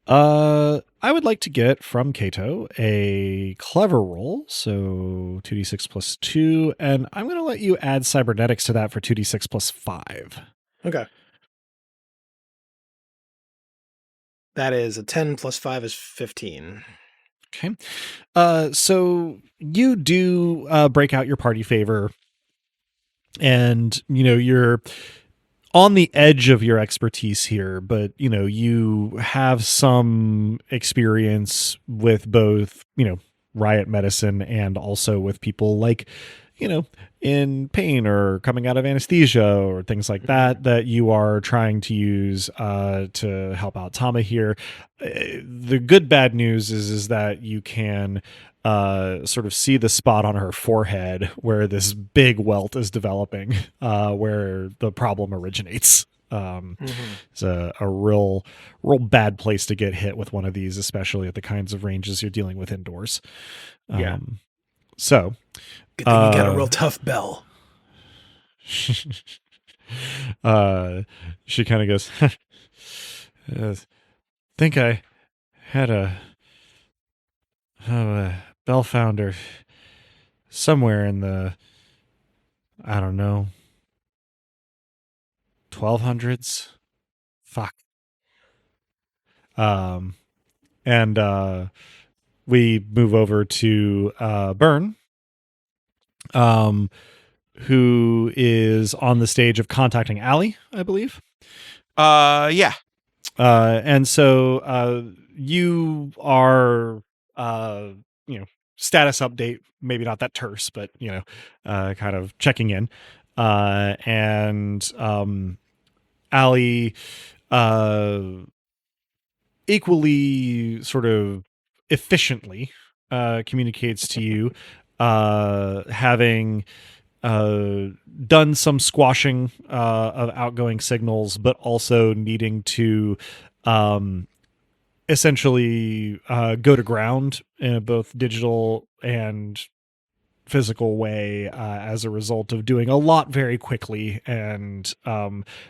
I would like to get from Kato a clever roll, so 2d6 plus 2, and I'm going to let you add cybernetics to that for 2d6 plus 5. Okay. That is a 10 plus 5 is 15. Okay. So you do break out your party favor, and you're on the edge of your expertise here, but you have some experience with both riot medicine and also with people like in pain or coming out of anesthesia or things like that you are trying to use to help out Tama here. The good bad news is that you can sort of see the spot on her forehead where this big welt is developing, where the problem originates. It's a real bad place to get hit with one of these, especially at the kinds of ranges you're dealing with indoors. So good thing you got a real tough bell. She kind of goes, think I had a bell founder somewhere in the, I don't know, 1200s. Fuck. And we move over to Byrne, who is on the stage of contacting Allie, I believe. Yeah. And so you are, status update, maybe not that terse, but, kind of checking in. And Allie equally sort of efficiently communicates to you, having done some squashing of outgoing signals, but also needing to essentially go to ground in both digital and physical way as a result of doing a lot very quickly, and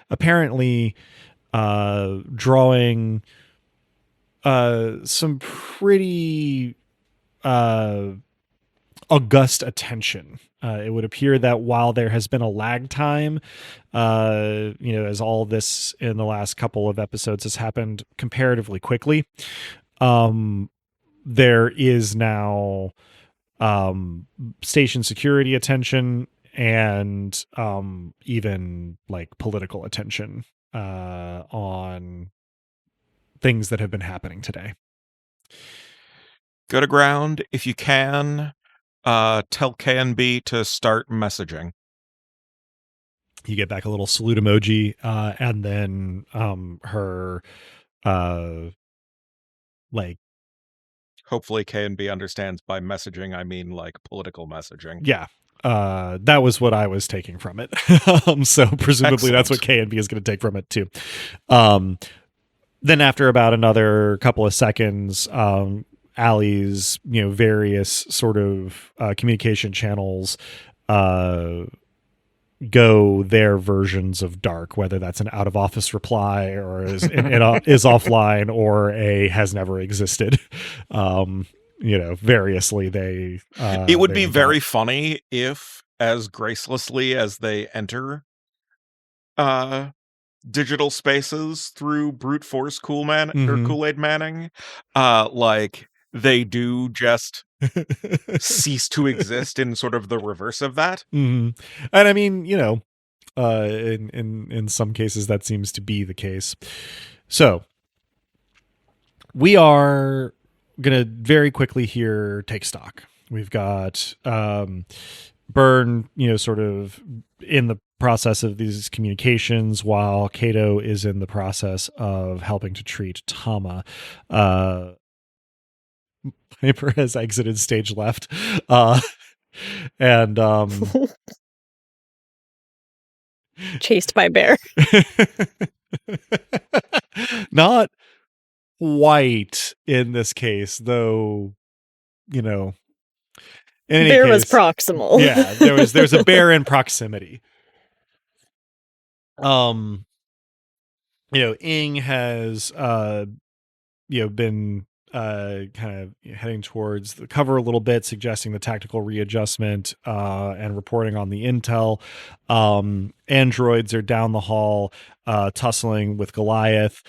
apparently drawing some pretty august attention. It would appear that while there has been a lag time, as all this in the last couple of episodes has happened comparatively quickly, there is now station security attention and even like political attention on things that have been happening today. Go to ground if you can. Tell KNB to start messaging. You get back a little salute emoji, and then her like. Hopefully KNB understands by messaging I mean like political messaging. Yeah. That was what I was taking from it. So presumably that's what KNB is going to take from it too. Then after about another couple of seconds, Allie's, various sort of communication channels go their versions of dark, whether that's an out of office reply or is offline or a has never existed. Variously they it would be very funny if, as gracelessly as they enter digital spaces through brute force Kool-Aid Manning, like they do just cease to exist in sort of the reverse of that. And I mean, in some cases that seems to be the case. So we are gonna very quickly here take stock. We've got Byrne, sort of in the process of these communications, while Kato is in the process of helping to treat Tama. Piper has exited stage left, and chased by bear. Not quite in this case, though. In any bear case, was proximal. Yeah, there's a bear in proximity. Ing has been kind of heading towards the cover a little bit, suggesting the tactical readjustment and reporting on the intel. Androids are down the hall tussling with Goliath.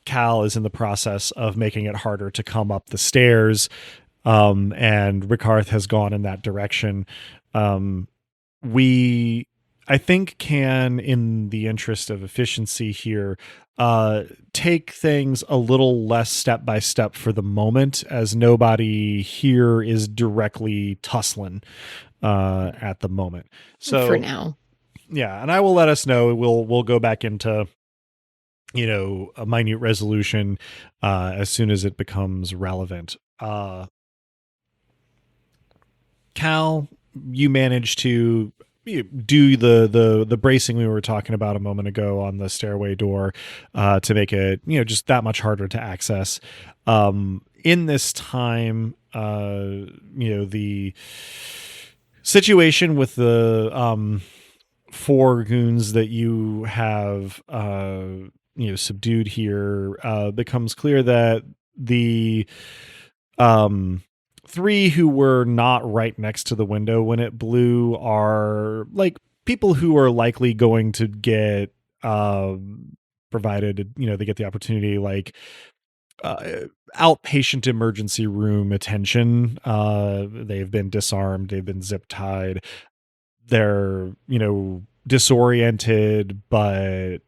Cal is in the process of making it harder to come up the stairs, and Rickarth has gone in that direction. We, I think, can, in the interest of efficiency here, take things a little less step by step for the moment, as nobody here is directly tussling at the moment. So for now, yeah, and I will let us know. We'll go back into a minute resolution as soon as it becomes relevant. Cal, you managed to do the bracing we were talking about a moment ago on the stairway door to make it just that much harder to access. In this time, the situation with the 4 goons that you have subdued here becomes clear that the 3 who were not right next to the window when it blew are like people who are likely going to get provided they get the opportunity, like outpatient emergency room attention. They've been disarmed, they've been zip tied, they're disoriented but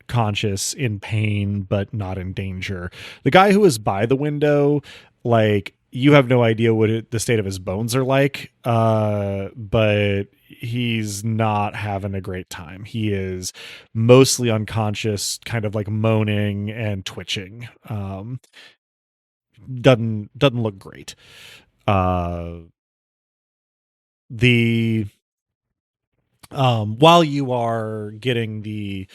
conscious, in pain but not in danger. The guy who was by the window, like, you have no idea what the state of his bones are like, but he's not having a great time. He is mostly unconscious, kind of like moaning and twitching. Doesn't look great. While you are getting the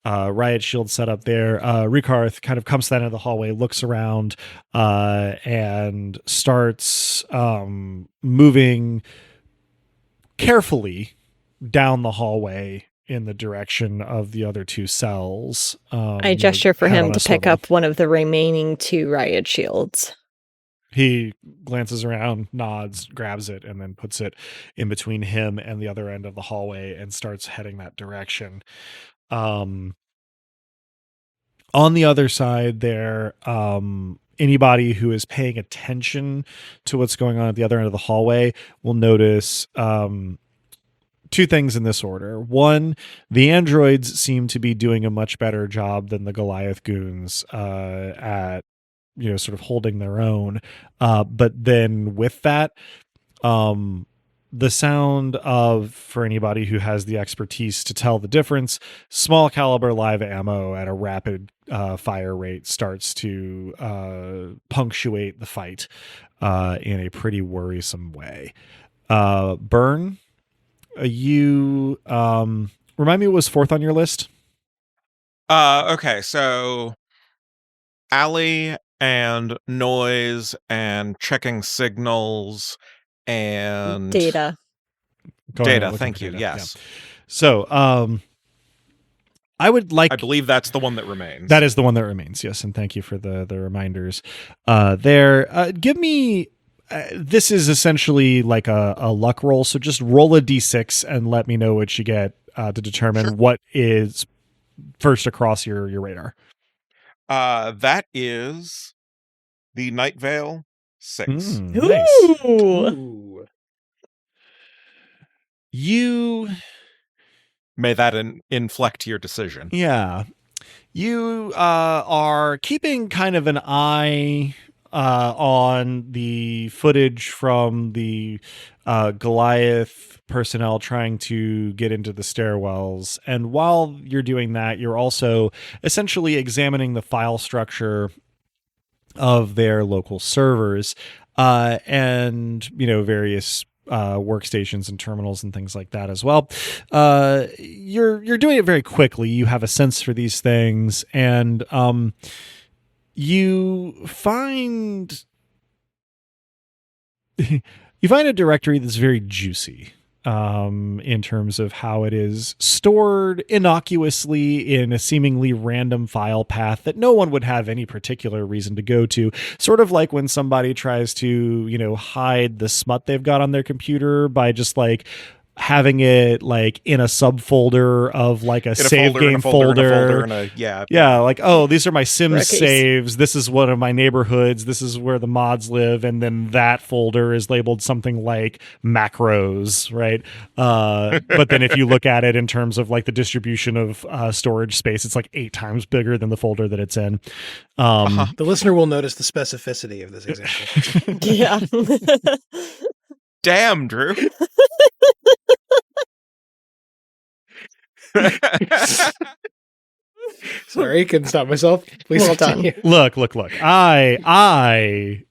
riot shield set up there, Rickarth kind of comes to the end of the hallway, looks around, and starts moving carefully down the hallway in the direction of the other 2 cells. I gesture for him to pick up one of the remaining 2 riot shields. He glances around, nods, grabs it, and then puts it in between him and the other end of the hallway and starts heading that direction. On the other side there, anybody who is paying attention to what's going on at the other end of the hallway will notice two things in this order. One, the androids seem to be doing a much better job than the Goliath goons at sort of holding their own. But then with that, the sound of, for anybody who has the expertise to tell the difference, small caliber live ammo at a rapid fire rate starts to punctuate the fight in a pretty worrisome way. Burn, you remind me what was fourth on your list? Okay, so alley and noise and checking signals and data. Thank you. data. Yes. Yeah. So, I would like. I believe that's the one that remains. That is the one that remains. Yes, and thank you for the reminders. There, give me. This is essentially like a luck roll. So just roll a d6 and let me know what you get to determine what is first across your radar. That is the Night Veil 6. Nice. Ooh. You may that inflect your decision. Yeah, you are keeping kind of an eye on the footage from the Goliath personnel trying to get into the stairwells. And while you're doing that, you're also essentially examining the file structure of their local servers and, various workstations and terminals and things like that as well. You're doing it very quickly. You have a sense for these things, and you find a directory that's very juicy in terms of how it is stored innocuously in a seemingly random file path that no one would have any particular reason to go to. Sort of like when somebody tries to, hide the smut they've got on their computer by just like having it like in a subfolder of like a save game folder. Like, oh, these are my Sims saves. This is one of my neighborhoods. This is where the mods live. And then that folder is labeled something like macros, right? But then if you look at it in terms of like the distribution of storage space, it's like 8 times bigger than the folder that it's in. The listener will notice the specificity of this example. Yeah. Damn, Drew. Sorry, couldn't stop myself. Please continue. Look. I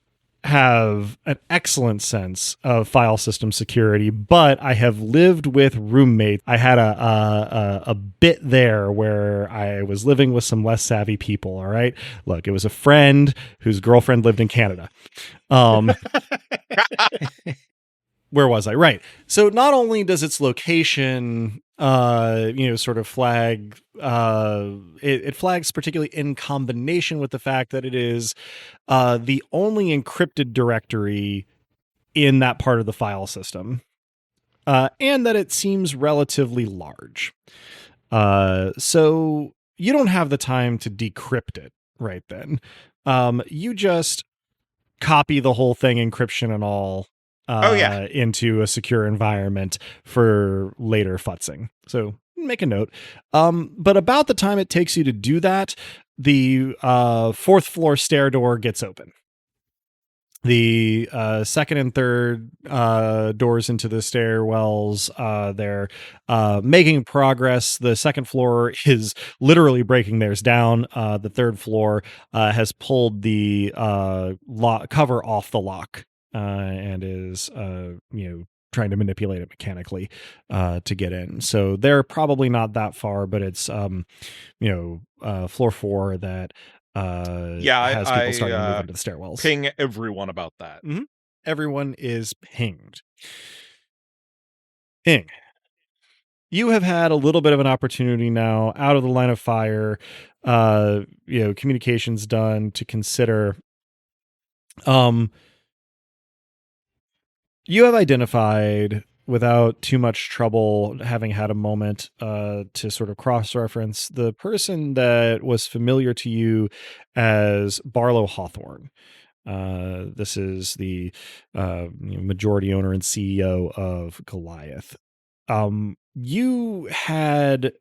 have an excellent sense of file system security, but I have lived with roommates. I had a bit there where I was living with some less savvy people. All right. Look, it was a friend whose girlfriend lived in Canada. Where was I? Right. So not only does its location, sort of flag, it flags particularly in combination with the fact that it is the only encrypted directory in that part of the file system, and that it seems relatively large. So you don't have the time to decrypt it right then. You just copy the whole thing, encryption and all, into a secure environment for later futzing. So make a note. But about the time it takes you to do that, the 4th floor stair door gets open. The second and third doors into the stairwells, they're making progress. The second floor is literally breaking theirs down. The third floor has pulled the cover off the lock. And is, trying to manipulate it mechanically to get in. So they're probably not that far, but it's, floor 4 that has people starting to move into the stairwells. Ping everyone about that. Mm-hmm. Everyone is pinged. Ping. You have had a little bit of an opportunity now out of the line of fire, communications done to consider. You have identified, without too much trouble, having had a moment to sort of cross-reference, the person that was familiar to you as Barlow Hawthorne. This is the majority owner and CEO of Goliath. you had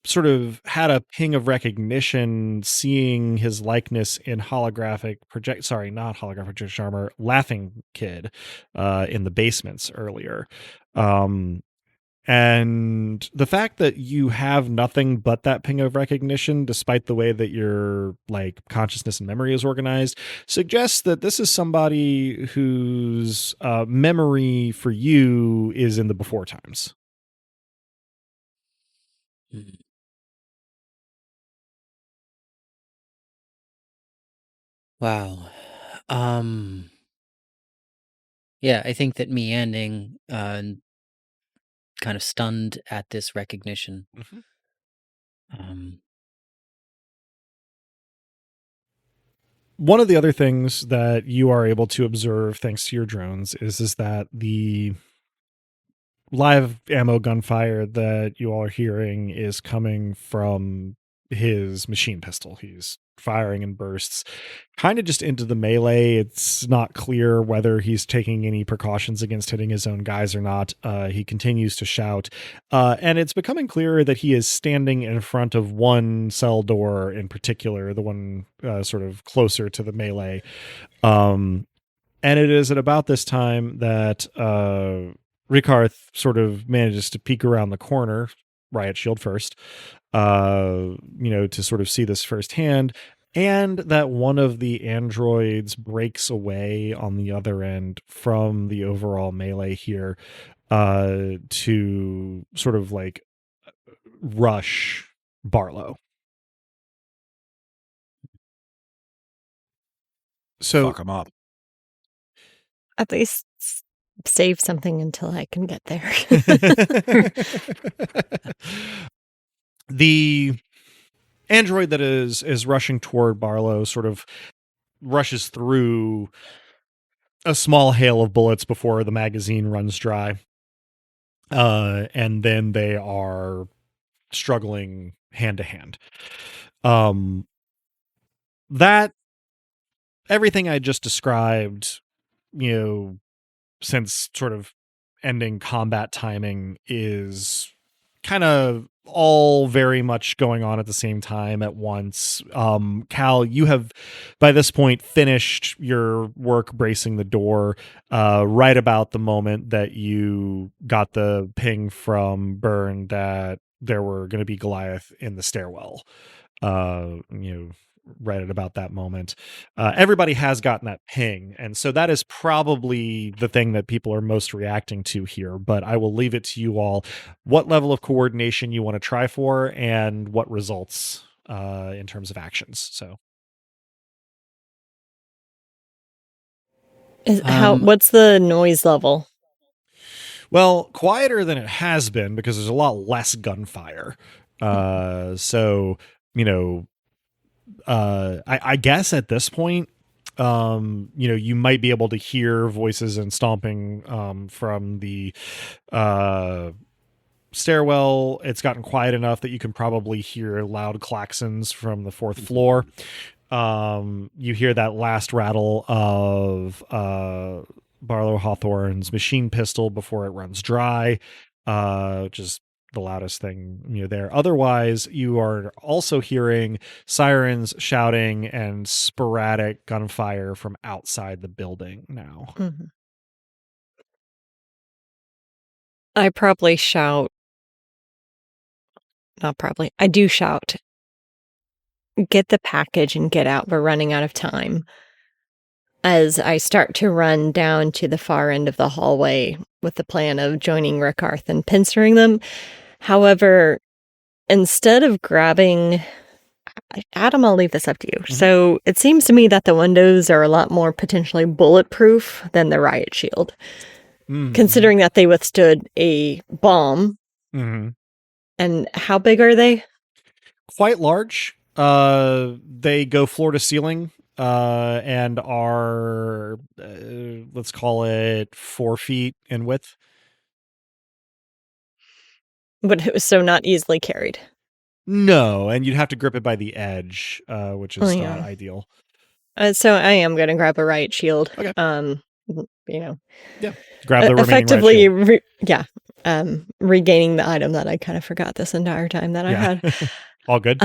sort of had a ping of recognition seeing his likeness in not holographic projection armor, Laughing Kid, in the basements earlier. And the fact that you have nothing but that ping of recognition, despite the way that your like consciousness and memory is organized, suggests that this is somebody whose memory for you is in the before times. Wow. Yeah, I think that me ending kind of stunned at this recognition. One of the other things that you are able to observe thanks to your drones is that the live ammo gunfire that you all are hearing is coming from his machine pistol. He's firing in bursts, kind of just into the melee. It's not clear whether he's taking any precautions against hitting his own guys or not. He continues to shout, and it's becoming clearer that he is standing in front of one cell door in particular, the one sort of closer to the melee. And it is at about this time that Rikarth sort of manages to peek around the corner, riot shield first, to sort of see this firsthand, and that one of the androids breaks away on the other end from the overall melee here, to sort of like rush Barlow. So fuck him up. At least save something until I can get there. The android that is rushing toward Barlow sort of rushes through a small hail of bullets before the magazine runs dry. And then they are struggling hand to hand. That everything I just described, since sort of ending combat timing, is kind of all very much going on at the same time at once. Cal, you have by this point finished your work bracing the door right about the moment that you got the ping from Byrne that there were going to be Goliath in the stairwell. Right at about that moment. Everybody has gotten that ping, and so that is probably the thing that people are most reacting to here, but I will leave it to you all what level of coordination you want to try for and what results in terms of actions. So What's the noise level? Well, quieter than it has been because there's a lot less gunfire. So, I guess at this point, you might be able to hear voices and stomping from the stairwell. It's gotten quiet enough that you can probably hear loud klaxons from the fourth floor. You hear that last rattle of Barlow Hawthorne's machine pistol before it runs dry, which is the loudest thing there. Otherwise, you are also hearing sirens, shouting, and sporadic gunfire from outside the building now. Mm-hmm. I probably shout. Not probably. I do shout. Get the package and get out. We're running out of time. As I start to run down to the far end of the hallway with the plan of joining Rikarth and pincering them. However, instead of grabbing... Adam, I'll leave this up to you. Mm-hmm. So it seems to me that the windows are a lot more potentially bulletproof than the riot shield. Mm-hmm. Considering that they withstood a bomb. Mm-hmm. And how big are they? Quite large. They go floor to ceiling and are, let's call it 4 feet in width. But it was so not easily carried. No, and you'd have to grip it by the edge, which is not ideal. So I am going to grab a riot shield. Okay. Yeah. Grab the remaining riot shield. regaining the item that I kind of forgot this entire time that I had. All good.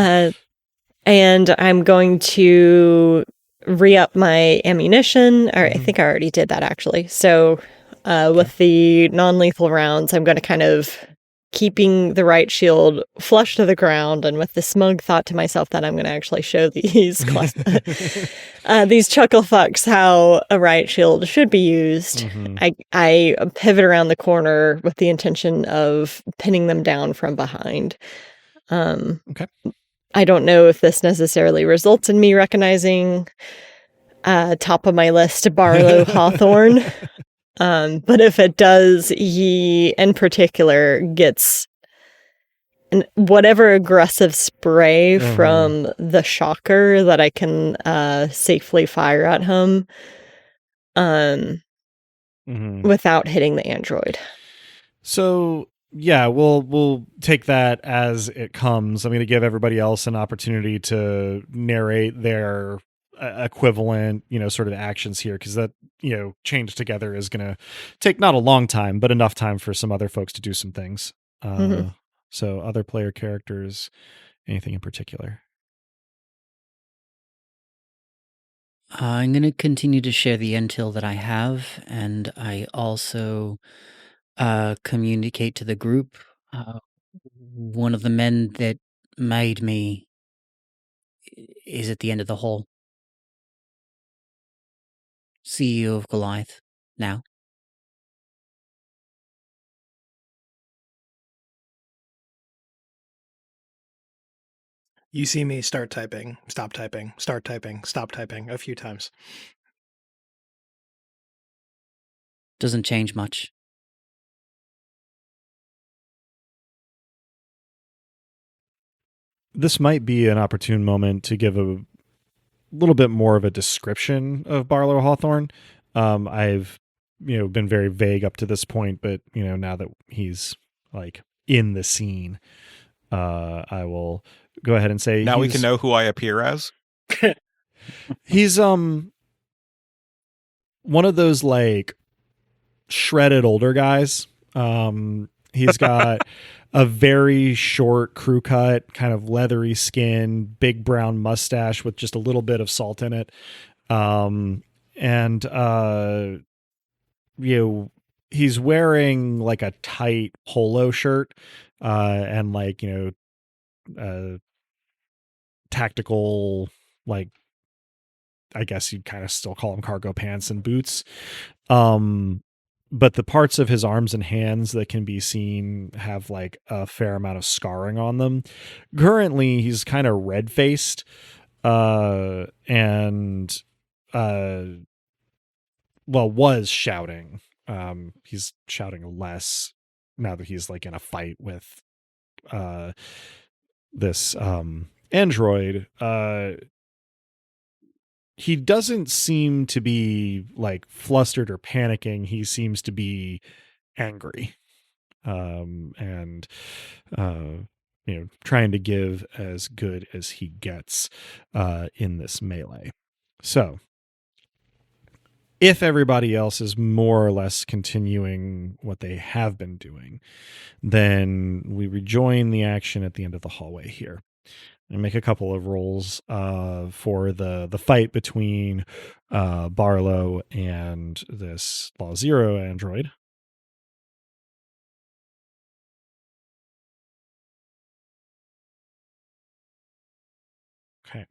And I'm going to re-up my ammunition, or I think I already did that actually. So with the non-lethal rounds, I'm going to kind of keeping the right shield flush to the ground, and with the smug thought to myself that I'm going to actually show these these chuckle fucks how a right shield should be used. I pivot around the corner with the intention of pinning them down from behind. Okay. I don't know if this necessarily results in me recognizing top of my list Barlow Hawthorne. But if it does, he in particular gets whatever aggressive spray from the shocker that I can safely fire at him without hitting the android. So yeah, we'll take that as it comes. I'm going to give everybody else an opportunity to narrate their equivalent, sort of actions here, because that, change together is going to take not a long time, but enough time for some other folks to do some things. So other player characters, anything in particular? I'm going to continue to share the intel that I have, and I also communicate to the group. One of the men that made me is at the end of the hall. CEO of Goliath now. You see me start typing, stop typing, start typing, stop typing a few times. Doesn't change much. This might be an opportune moment to give a little bit more of a description of Barlow Hawthorne. I've been very vague up to this point, but now that he's like in the scene, I will go ahead and say now we can know who I appear as. He's one of those like shredded older guys. He's got a very short crew cut, kind of leathery skin, big brown mustache with just a little bit of salt in it. He's wearing like a tight polo shirt, and like, tactical, like, I guess you'd kind of still call them cargo pants and boots. But the parts of his arms and hands that can be seen have like a fair amount of scarring on them. Currently, he's kind of red-faced, was shouting. He's shouting less now that he's like in a fight with this android. He doesn't seem to be like flustered or panicking. He seems to be angry, and trying to give as good as he gets in this melee. So if everybody else is more or less continuing what they have been doing, then we rejoin the action at the end of the hallway here. And make a couple of rolls for the fight between Barlow and this Law Zero android. Okay.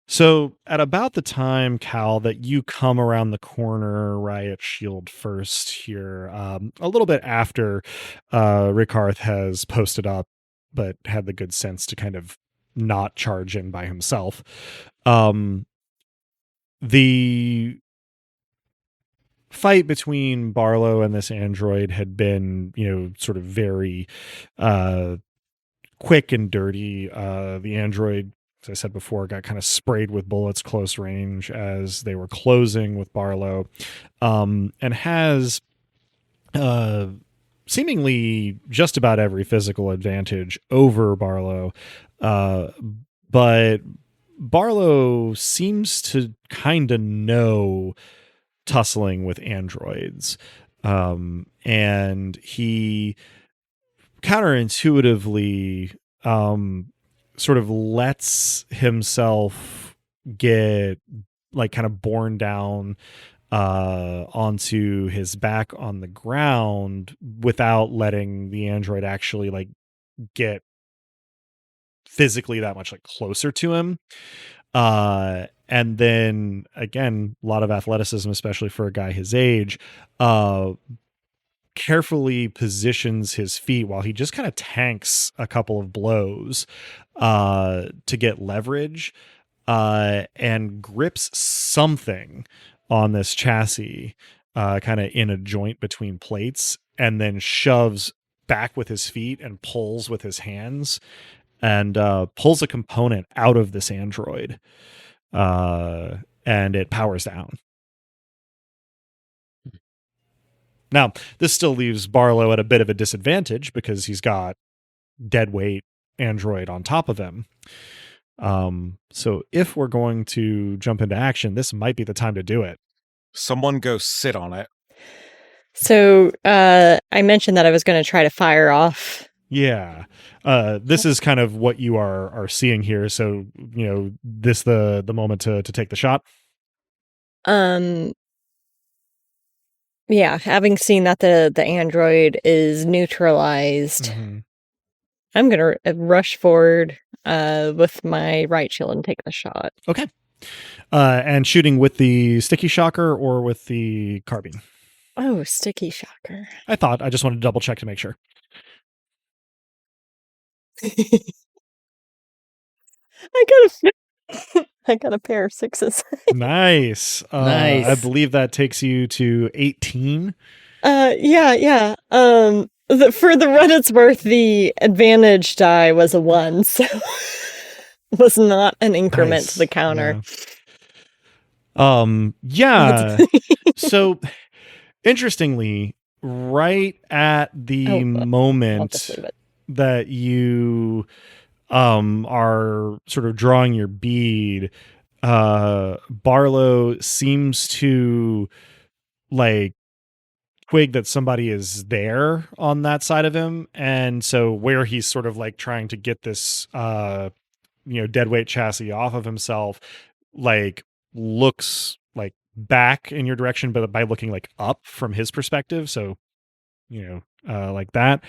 So at about the time, Cal, that you come around the corner, Riot Shield first here, a little bit after Rickarth has posted up, but had the good sense to kind of not charge in by himself. The fight between Barlow and this android had been, sort of very quick and dirty. The android, as I said before, got kind of sprayed with bullets close range as they were closing with Barlow, and has seemingly just about every physical advantage over Barlow. But Barlow seems to kind of know tussling with androids. And he counterintuitively sort of lets himself get like kind of borne down onto his back on the ground without letting the android actually like get physically that much like closer to him. And then again, a lot of athleticism, especially for a guy his age, carefully positions his feet while he just kind of tanks a couple of blows to get leverage, and grips something on this chassis kind of in a joint between plates, and then shoves back with his feet and pulls with his hands, and pulls a component out of this android, and it powers down. Now, this still leaves Barlow at a bit of a disadvantage because he's got dead weight android on top of him. So if we're going to jump into action, this might be the time to do it. Someone go sit on it. So I mentioned that I was going to try to fire off. Yeah. This is kind of what you are seeing here. So, you know, this the moment to take the shot. Yeah, having seen that the android is neutralized, I'm going to rush forward with my right shield and take the shot. Okay. And shooting with the sticky shocker or with the carbine? Oh, sticky shocker. I just wanted to double check to make sure. I got a pair of sixes. Nice. Nice. I believe that takes you to 18. Yeah. For the what it's worth, the advantage die was a 1, so was not an increment to the counter. Yeah. So interestingly, right at the moment that you are sort of drawing your bead, Barlow seems to like twig that somebody is there on that side of him, and so where he's sort of like trying to get this deadweight chassis off of himself, like looks like back in your direction, but by looking like up from his perspective, so like that,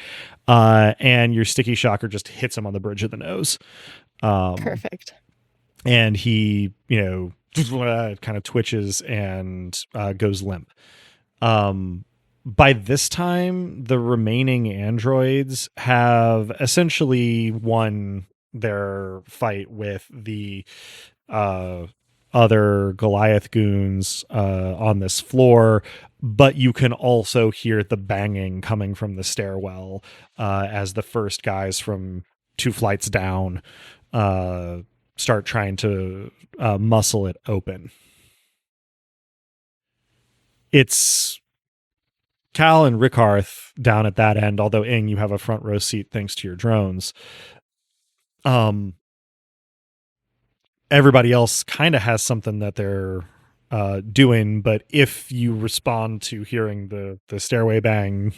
and your sticky shocker just hits him on the bridge of the nose. Perfect. And he kind of twitches and goes limp. By this time, the remaining androids have essentially won their fight with the other Goliath goons on this floor, but you can also hear the banging coming from the stairwell as the first guys from 2 flights down start trying to muscle it open. It's Cal and Rickarth down at that end, although Ing, you have a front row seat thanks to your drones. Everybody else kind of has something that they're doing, but if you respond to hearing the stairway bang,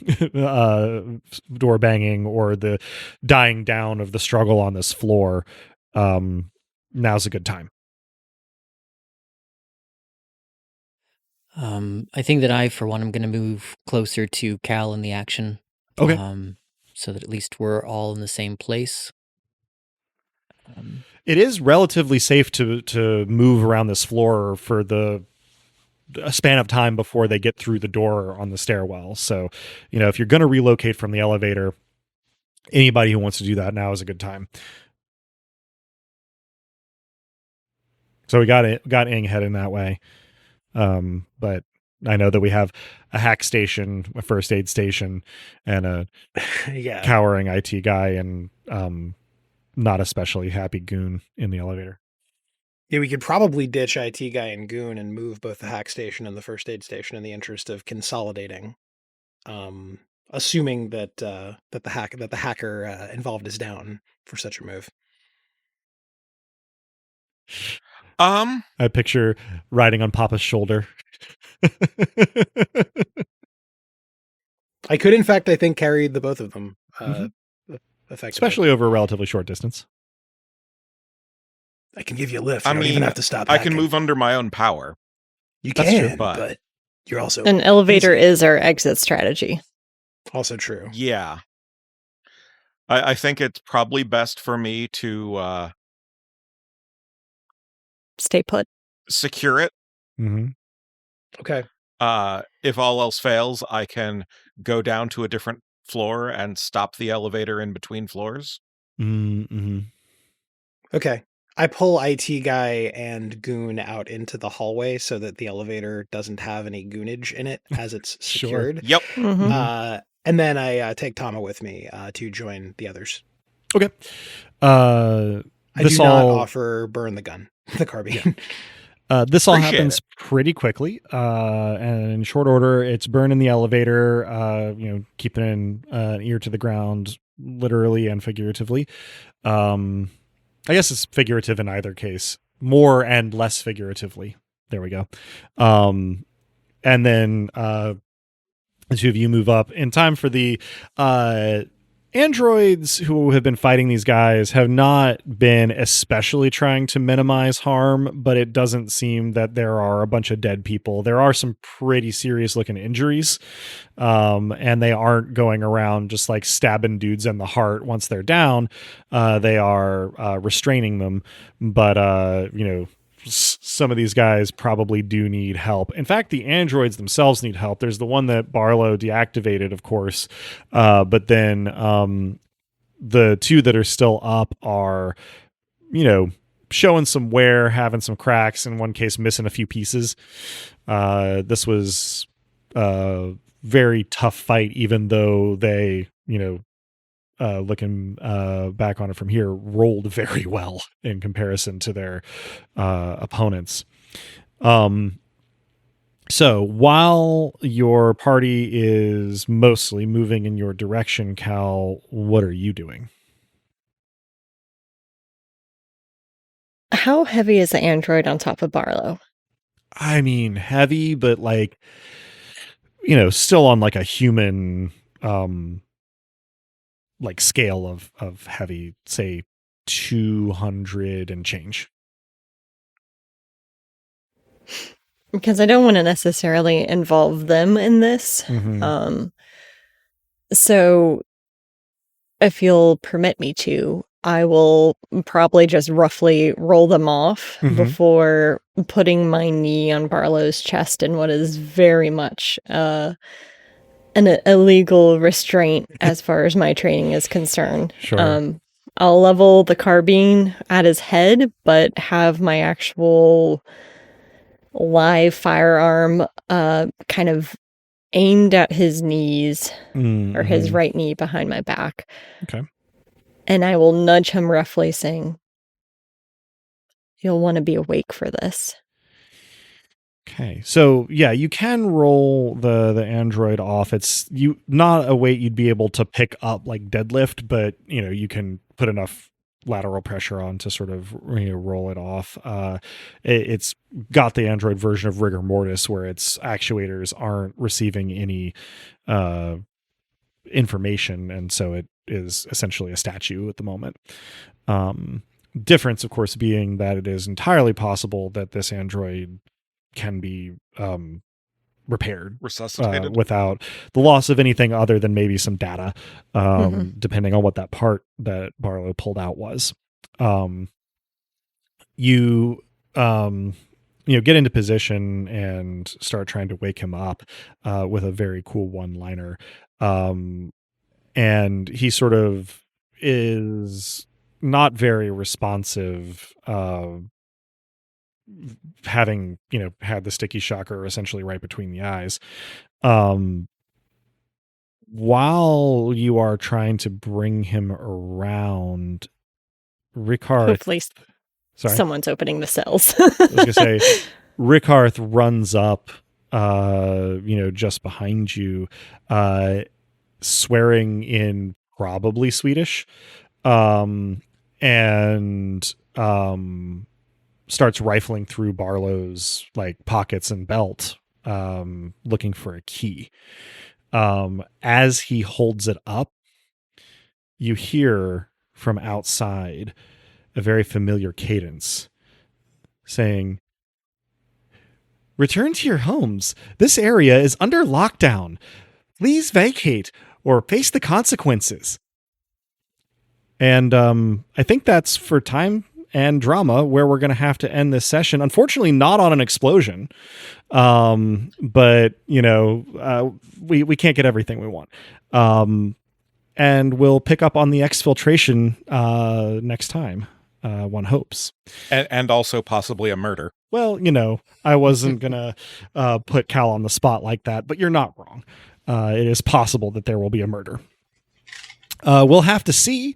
door banging, or the dying down of the struggle on this floor, now's a good time. I think that I, for one, am going to move closer to Cal in the action. Okay. So that at least we're all in the same place. It is relatively safe to move around this floor for a span of time before they get through the door on the stairwell. So, if you're going to relocate from the elevator, anybody who wants to do that now is a good time. So we got Ing heading that way. But I know that we have a hack station, a first aid station, and a cowering IT guy, and not especially happy goon in the elevator. Yeah, we could probably ditch IT guy and goon and move both the hack station and the first aid station in the interest of consolidating. Assuming that the hacker involved is down for such a move. I picture riding on Papa's shoulder. I could, in fact, I think carry the both of them effectively. Especially over a relatively short distance. I can give you a lift. You don't even have to stop. I can move under my own power. You can, but you're also... An elevator is our exit strategy. Also true. Yeah. I think it's probably best for me to... stay put. Secure it. Mm-hmm. Okay. If all else fails, I can go down to a different floor and stop the elevator in between floors. Mm-hmm. Okay. I pull IT guy and goon out into the hallway so that the elevator doesn't have any goonage in it as it's secured. Yep. Mm-hmm. And then I take Tama with me to join the others. Okay. I do not offer burn the gun, the carbine. This all happens pretty quickly, and in short order, it's burn in the elevator, keeping an ear to the ground, literally and figuratively. I guess it's figurative in either case, more and less figuratively. There we go. And then the two of you move up in time for the androids who have been fighting these guys have not been especially trying to minimize harm, but it doesn't seem that there are a bunch of dead people. There are some pretty serious looking injuries, and they aren't going around just like stabbing dudes in the heart once they're down. They are restraining them, but some of these guys probably do need help. In fact, the androids themselves need help. There's the one that Barlow deactivated, of course, but then the two that are still up are, showing some wear, having some cracks, in one case missing a few pieces. This was a very tough fight, even though they, looking back on it from here, rolled very well in comparison to their opponents. So while your party is mostly moving in your direction, Cal, what are you doing? How heavy is the android on top of Barlow? I mean, heavy, but still on like a human like scale of heavy, say 200 and change. Because I don't want to necessarily involve them in this. Mm-hmm. So if you'll permit me to, I will probably just roughly roll them off before putting my knee on Barlow's chest in what is very much an illegal restraint as far as my training is concerned. Sure. I'll level the carbine at his head, but have my actual live firearm kind of aimed at his knees or his right knee behind my back. Okay. And I will nudge him roughly, saying, "You'll want to be awake for this." Okay. So yeah, you can roll the android off. It's not a weight you'd be able to pick up like deadlift, but you can put enough lateral pressure on to sort of roll it off. It's got the android version of rigor mortis where its actuators aren't receiving any information, and so it is essentially a statue at the moment. Difference, of course, being that it is entirely possible that this android can be repaired, resuscitated, without the loss of anything other than maybe some data, depending on what that part that Barlow pulled out was. You get into position and start trying to wake him up with a very cool one-liner. And he sort of is not very responsive, having had the sticky shocker essentially right between the eyes. While you are trying to bring him around, Rickarth, hopefully someone's opening the cells. I was gonna say Rickarth runs up just behind you, swearing in probably Swedish, and starts rifling through Barlow's like pockets and belt, looking for a key. As he holds it up, you hear from outside a very familiar cadence saying, "Return to your homes. This area is under lockdown. Please vacate or face the consequences." And I think that's for time and drama where we're going to have to end this session. Unfortunately, not on an explosion. But, we can't get everything we want. And we'll pick up on the exfiltration next time, one hopes. And also possibly a murder. Well, I wasn't going to put Cal on the spot like that, but you're not wrong. It is possible that there will be a murder. We'll have to see,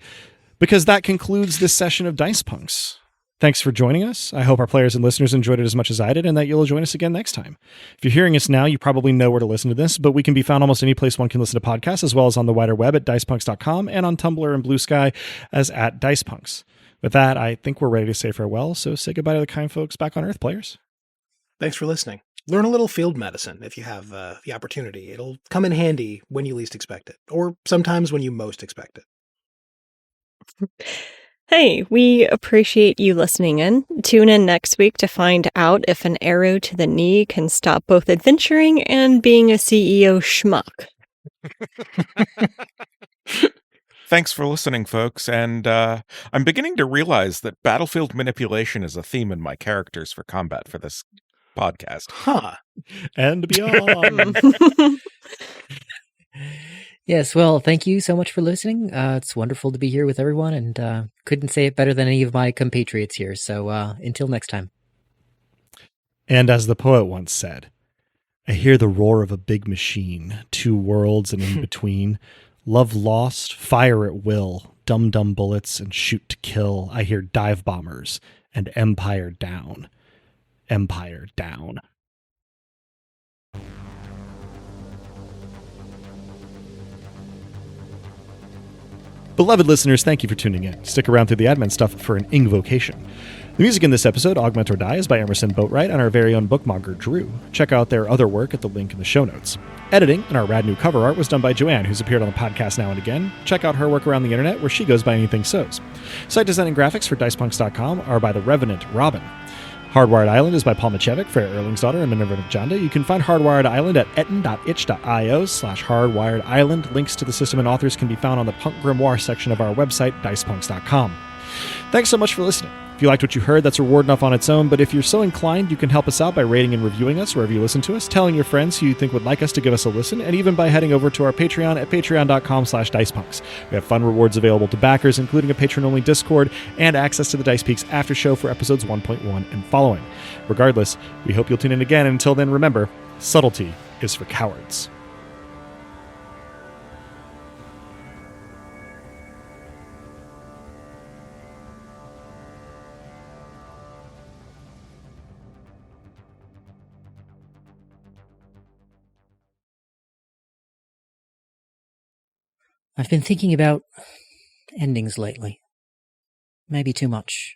because that concludes this session of Dice Punks. Thanks for joining us. I hope our players and listeners enjoyed it as much as I did, and that you'll join us again next time. If you're hearing us now, you probably know where to listen to this, but we can be found almost any place one can listen to podcasts, as well as on the wider web at dicepunks.com and on Tumblr and Blue Sky as at Dicepunks. With that, I think we're ready to say farewell, so say goodbye to the kind folks back on Earth, players. Thanks for listening. Learn a little field medicine if you have the opportunity. It'll come in handy when you least expect it, or sometimes when you most expect it. Hey, we appreciate you listening in. Tune in next week to find out if an arrow to the knee can stop both adventuring and being a CEO schmuck. Thanks for listening, folks, and I'm beginning to realize that battlefield manipulation is a theme in my characters for combat for this podcast. Huh. And beyond. Yes, well, thank you so much for listening. It's wonderful to be here with everyone, and couldn't say it better than any of my compatriots here. So until next time. And as the poet once said, I hear the roar of a big machine, two worlds and in between. Love lost, fire at will, dum-dum bullets and shoot to kill. I hear dive bombers and empire down. Empire down. Beloved listeners, thank you for tuning in. Stick around through the admin stuff for an invocation. The music in this episode, Augment or Die, is by Emerson, Boatwright, and our very own bookmonger, Drew. Check out their other work at the link in the show notes. Editing and our rad new cover art was done by Joanne, who's appeared on the podcast now and again. Check out her work around the internet, where she goes by Anything Sews. Site design and graphics for dicepunks.com are by the Revenant Robin. Hardwired Island is by Paul Macevic, Freya Erlingsdottir, and Minerva Janda. You can find Hardwired Island at etten.itch.io/hardwired island. Links to the system and authors can be found on the Punk Grimoire section of our website, dicepunks.com. Thanks so much for listening. If you liked what you heard, that's reward enough on its own, but if you're so inclined, you can help us out by rating and reviewing us wherever you listen to us, telling your friends who you think would like us to give us a listen, and even by heading over to our Patreon at patreon.com/dicepunks. We have fun rewards available to backers, including a patron-only Discord and access to the Dice Peaks after show for episodes 1.1 and following. Regardless, we hope you'll tune in again, and until then, remember, subtlety is for cowards. I've been thinking about endings lately. Maybe too much.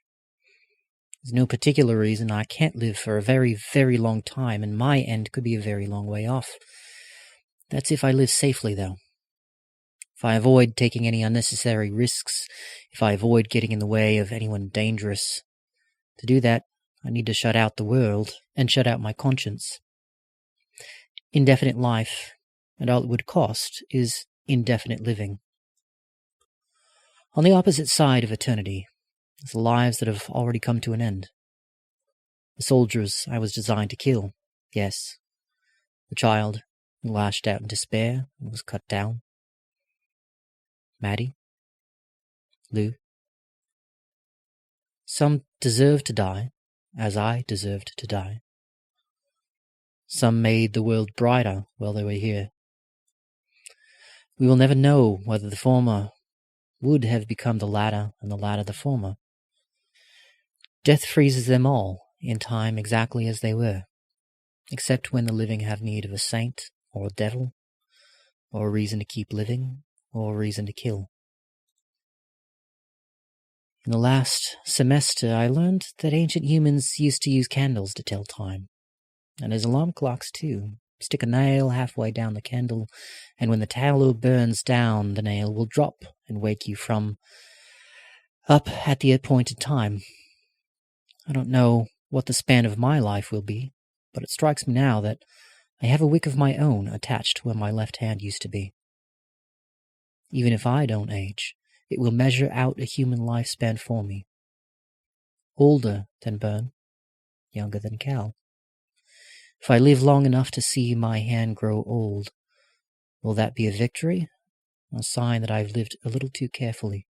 There's no particular reason I can't live for a very, very long time, and my end could be a very long way off. That's if I live safely, though. If I avoid taking any unnecessary risks, if I avoid getting in the way of anyone dangerous. To do that, I need to shut out the world and shut out my conscience. Indefinite life, and all it would cost, is indefinite living. On the opposite side of eternity is the lives that have already come to an end. The soldiers I was designed to kill, yes. The child who lashed out in despair and was cut down. Maddie. Lou. Some deserved to die, as I deserved to die. Some made the world brighter while they were here. We will never know whether the former would have become the latter and the latter the former. Death freezes them all in time exactly as they were, except when the living have need of a saint or a devil, or a reason to keep living, or a reason to kill. In the last semester, I learned that ancient humans used to use candles to tell time, and as alarm clocks too. Stick a nail halfway down the candle, and when the tallow burns down, the nail will drop and wake you from up at the appointed time. I don't know what the span of my life will be, but it strikes me now that I have a wick of my own attached to where my left hand used to be. Even if I don't age, it will measure out a human lifespan for me. Older than Byrne, younger than Cal. If I live long enough to see my hand grow old, will that be a victory? A sign that I've lived a little too carefully?